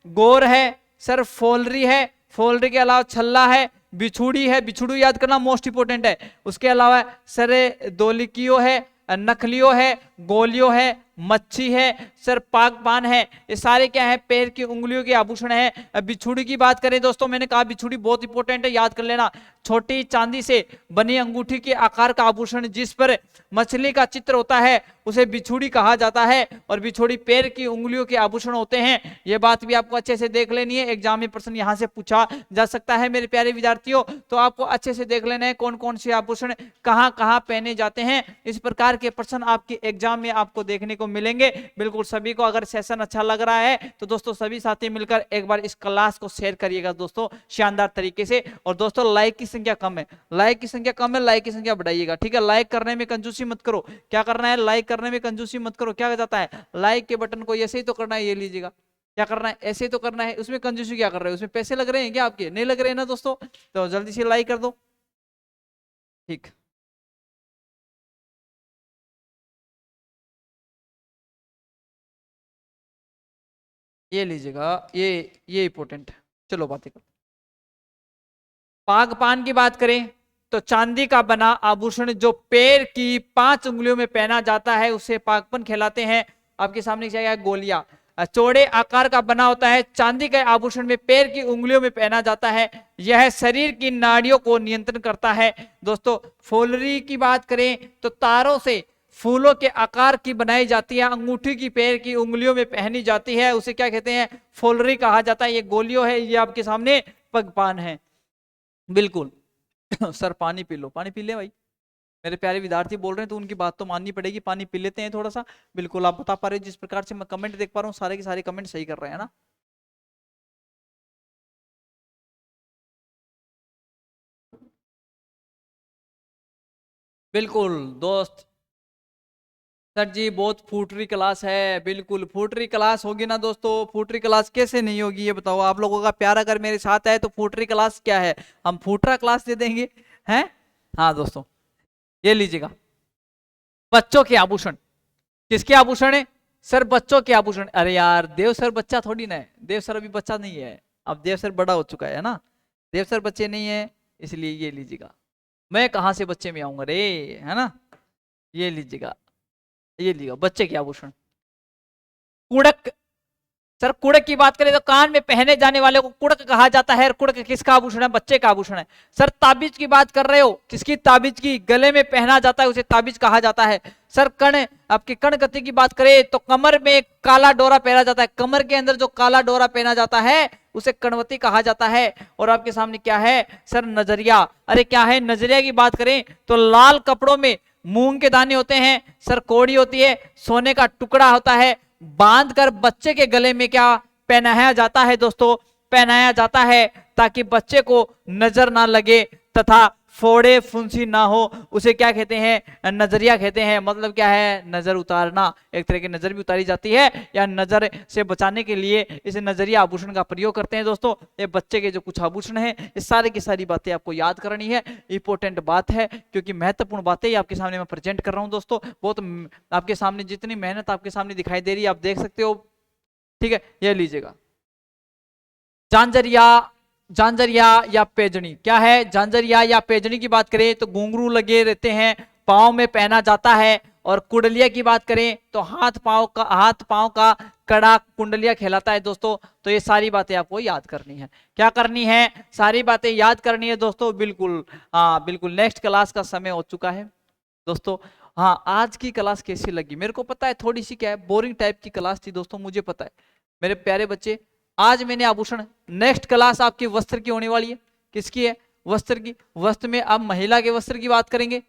गोर है सर, फोलरी है, फोलरी के अलावा छल्ला है, बिछुड़ी है, बिछुड़ू याद करना मोस्ट इंपोर्टेंट है। उसके अलावा सर दोलिकियो है, नखलियो है, गोलियो है, मच्छी है सर, पागपान है। ये सारे क्या है, पैर की उंगलियों के आभूषण है। बिछुड़ी की बात करें दोस्तों, मैंने कहा बिछुड़ी बहुत इंपॉर्टेंट है, याद कर लेना। छोटी चांदी से बनी अंगूठी के आकार का आभूषण जिस पर मछली का चित्र होता है उसे बिछुड़ी कहा जाता है। और बिछुड़ी पैर की उंगलियों के आभूषण होते हैं। ये बात भी आपको अच्छे से देख लेनी है, एग्जाम में प्रश्न यहां से पूछा जा सकता है मेरे प्यारे विद्यार्थियों। तो आपको अच्छे से देख लेना है कौन कौन से आभूषण कहां कहां पहने जाते हैं। इस प्रकार के प्रश्न आपके एग्जाम में आपको देखने को मिलेंगे। बिल्कुल सभी को अगर सेशन अच्छा लग रहा है तो दोस्तों सभी साथी मिलकर एक बार इस क्लास को शेयर करिएगा दोस्तों शानदार तरीके से। और दोस्तों लाइक की संख्या कम है, लाइक की संख्या कम है, लाइक की संख्या बढ़ाइएगा, ठीक है। लाइक करने में कंजूसी मत करो, क्या करना है, लाइक करने में कंजूसी मत करो। क्या जाता है, लाइक के बटन को ऐसे ही तो करना है, ये लीजिएगा, क्या करना है, ऐसे ही तो करना है। उसमें कंजूसी क्या कर रहे हो, उसमें पैसे लग रहे हैं क्या आपके, नहीं लग रहे हैं ना दोस्तों। तो जल्दी से लाइक कर दो, ठीक। ये लीजिएगा, ये इंपॉर्टेंट है। चलो बातें करो। पागपान की बात करें तो चांदी का बना आभूषण जो पैर की 5 उंगलियों में पहना जाता है उसे पागपन कहलाते हैं। आपके सामने क्या है, गोलिया, चौड़े आकार का बना होता है, चांदी के आभूषण में पैर की उंगलियों में पहना जाता है। यह शरीर की नाड़ियों को नियंत्रण करता है। दोस्तों फोलरी की बात करें तो तारों से फूलों के आकार की बनाई जाती है, अंगूठी की पैर की उंगलियों में पहनी जाती है, उसे क्या कहते हैं, फोलरी कहा जाता है। ये गोलियों है, ये आपके सामने पगपान है। बिल्कुल सर पानी पी लो, पानी पी ले भाई, मेरे प्यारे विद्यार्थी बोल रहे हैं तो उनकी बात तो माननी पड़ेगी, पानी पी लेते हैं थोड़ा सा। बिल्कुल आप बता पा रहे हो, जिस प्रकार से मैं कमेंट देख पा रहा हूँ सारे के सारे कमेंट सही कर रहे हैं ना। बिल्कुल दोस्त सर जी बहुत फूटरी क्लास है, बिल्कुल फूटरी क्लास होगी ना दोस्तों। फूटरी क्लास कैसे नहीं होगी ये बताओ, आप लोगों का प्यार अगर मेरे साथ है तो फूटरी क्लास क्या है, हम फूटरा क्लास दे देंगे हैं। हाँ दोस्तों ये लीजिएगा, बच्चों के आभूषण, किसके आभूषण है सर, बच्चों के आभूषण। अरे यार देव सर बच्चा थोड़ी ना है, देव सर अभी बच्चा नहीं है, अब देव सर बड़ा हो चुका है ना, देव सर बच्चे नहीं है, इसलिए ये लीजिएगा। मैं कहां से बच्चे में आऊंगा रे, है ना। ये लीजिएगा, ये लीजिएगा बच्चे के आभूषण। कुड़क सर, कुड़क की बात करें तो कान में पहने जाने वाले को कुड़क कहा जाता है। कुड़क किसका आभूषण है, बच्चे का आभूषण है। सर ताबीज की बात कर रहे हो, किसकी ताबीज की, गले में पहना जाता है उसे ताबीज कहा जाता है। सर कण, आपकी कण गति की बात करें तो कमर में काला डोरा पहना जाता है, कमर के अंदर जो काला डोरा पहना जाता है उसे कणवती कहा जाता है। और आपके सामने क्या है सर, नजरिया। अरे क्या है, नजरिया की बात करें तो लाल कपड़ों में मूंग के दाने होते हैं सर, कोड़ी होती है, सोने का टुकड़ा होता है, बांध कर बच्चे के गले में क्या पहनाया जाता है दोस्तों, पहनाया जाता है ताकि बच्चे को नजर ना लगे, तथा फोड़े फुंसी ना हो, उसे क्या कहते हैं? नजरिया कहते हैं। मतलब क्या है? नजर उतारना। एक तरह की नजर भी उतारी जाती है, या नजर से बचाने के लिए इस नजरिया आभूषण का प्रयोग करते हैं। दोस्तों ये बच्चे के जो कुछ आभूषण हैं, ये सारी की सारी बातें आपको याद करनी है। इंपॉर्टेंट बात है, क्योंकि महत्वपूर्ण बातें ही आपके सामने मैं प्रेजेंट कर रहा हूं। दोस्तों बहुत आपके सामने जितनी मेहनत आपके सामने दिखाई दे रही है, आप देख सकते हो। ठीक है, ये लीजिएगा। झांझरिया, झांझरिया या पैजनी क्या है? झांझरिया या पैजनी की बात करें तो घुंघरू लगे रहते हैं, पांव में पहना जाता है। और कुंडलिया की बात करें तो हाथ पांव का कड़ा कुंडलिया कहलाता है। दोस्तों तो ये सारी बातें आपको याद करनी है। क्या करनी है? सारी बातें याद करनी है दोस्तों। बिल्कुल, हाँ बिल्कुल। नेक्स्ट क्लास का समय हो चुका है दोस्तों। हाँ, आज की क्लास कैसी लगी? मेरे को पता है थोड़ी सी क्या है, बोरिंग टाइप की क्लास थी दोस्तों, मुझे पता है। मेरे प्यारे बच्चे, आज मैंने आभूषण, नेक्स्ट क्लास आपकी वस्त्र की होने वाली है। किसकी है? वस्त्र की। वस्त्र में अब महिला के वस्त्र की बात करेंगे,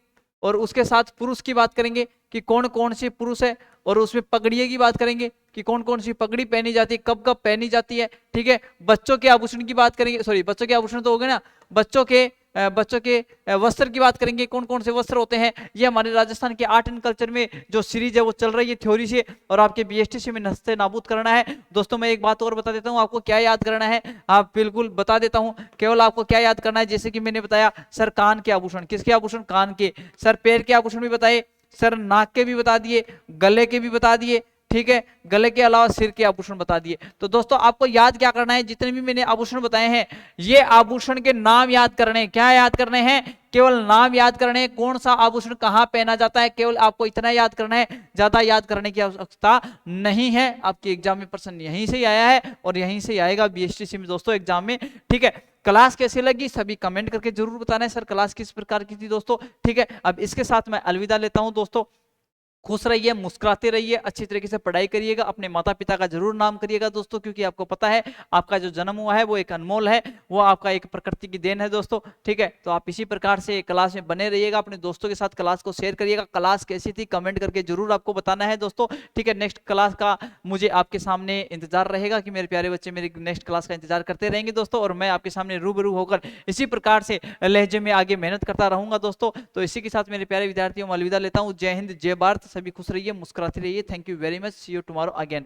और उसके साथ पुरुष की बात करेंगे कि कौन कौन से पुरुष है, और उसमें पगड़िए की बात करेंगे कि कौन कौन सी पगड़ी पहनी जाती है, कब कब पहनी जाती है। ठीक है, बच्चों के आभूषण की बात करेंगे, सॉरी बच्चों के आभूषण तो हो गए ना, बच्चों के वस्त्र की बात करेंगे, कौन कौन से वस्त्र होते हैं। ये हमारे राजस्थान के आर्ट एंड कल्चर में जो सीरीज है वो चल रही है थ्योरी से, और आपके बीएसटीसी में नस्ते नाबूद करना है। दोस्तों मैं एक बात और बता देता हूँ, आपको क्या याद करना है। आप बिल्कुल बता देता हूँ, केवल आपको क्या याद करना है, जैसे कि मैंने बताया, सर कान के आभूषण, किसके आभूषण? कान के। सर पैर के आभूषण भी बताए, सर नाक के भी बता दिए, गले के भी बता दिए। ठीक है, गले के अलावा सिर के आभूषण बता दिए। तो दोस्तों आपको याद क्या करना है? जितने भी मैंने आभूषण बताए हैं, ये आभूषण के नाम याद करने हैं। क्या याद करने हैं? केवल नाम याद करने हैं, कौन सा आभूषण कहाँ पहना जाता है, केवल आपको इतना याद करना है। ज्यादा याद करने की आवश्यकता नहीं है। आपके एग्जाम में प्रश्न यहीं से आया है और यहीं से आएगा बीएसटीसी में दोस्तों एग्जाम में। ठीक है, क्लास कैसी लगी सभी कमेंट करके जरूर बताना है, सर क्लास किस प्रकार की थी दोस्तों। ठीक है, अब इसके साथ मैं अलविदा लेता हूं दोस्तों। खुश रहिए, मुस्कुराते रहिए, अच्छी तरीके से पढ़ाई करिएगा, अपने माता पिता का जरूर नाम करिएगा दोस्तों, क्योंकि आपको पता है आपका जो जन्म हुआ है वो एक अनमोल है, वो आपका एक प्रकृति की देन है दोस्तों। ठीक है, तो आप इसी प्रकार से क्लास में बने रहिएगा, अपने दोस्तों के साथ क्लास को शेयर करिएगा। क्लास कैसी थी कमेंट करके जरूर आपको बताना है दोस्तों। ठीक है, नेक्स्ट क्लास का मुझे आपके सामने इंतजार रहेगा कि मेरे प्यारे बच्चे मेरी नेक्स्ट क्लास का इंतजार करते रहेंगे दोस्तों, और मैं आपके सामने रूबरू होकर इसी प्रकार से लहजे में आगे मेहनत करता रहूंगा दोस्तों। तो इसी के साथ मेरे प्यारे विद्यार्थियों मैं अलविदा लेता हूँ। जय हिंद, जय भारत, सभी खुश रहिए, मुस्कुराते रहिए। Thank you very much, see you tomorrow again.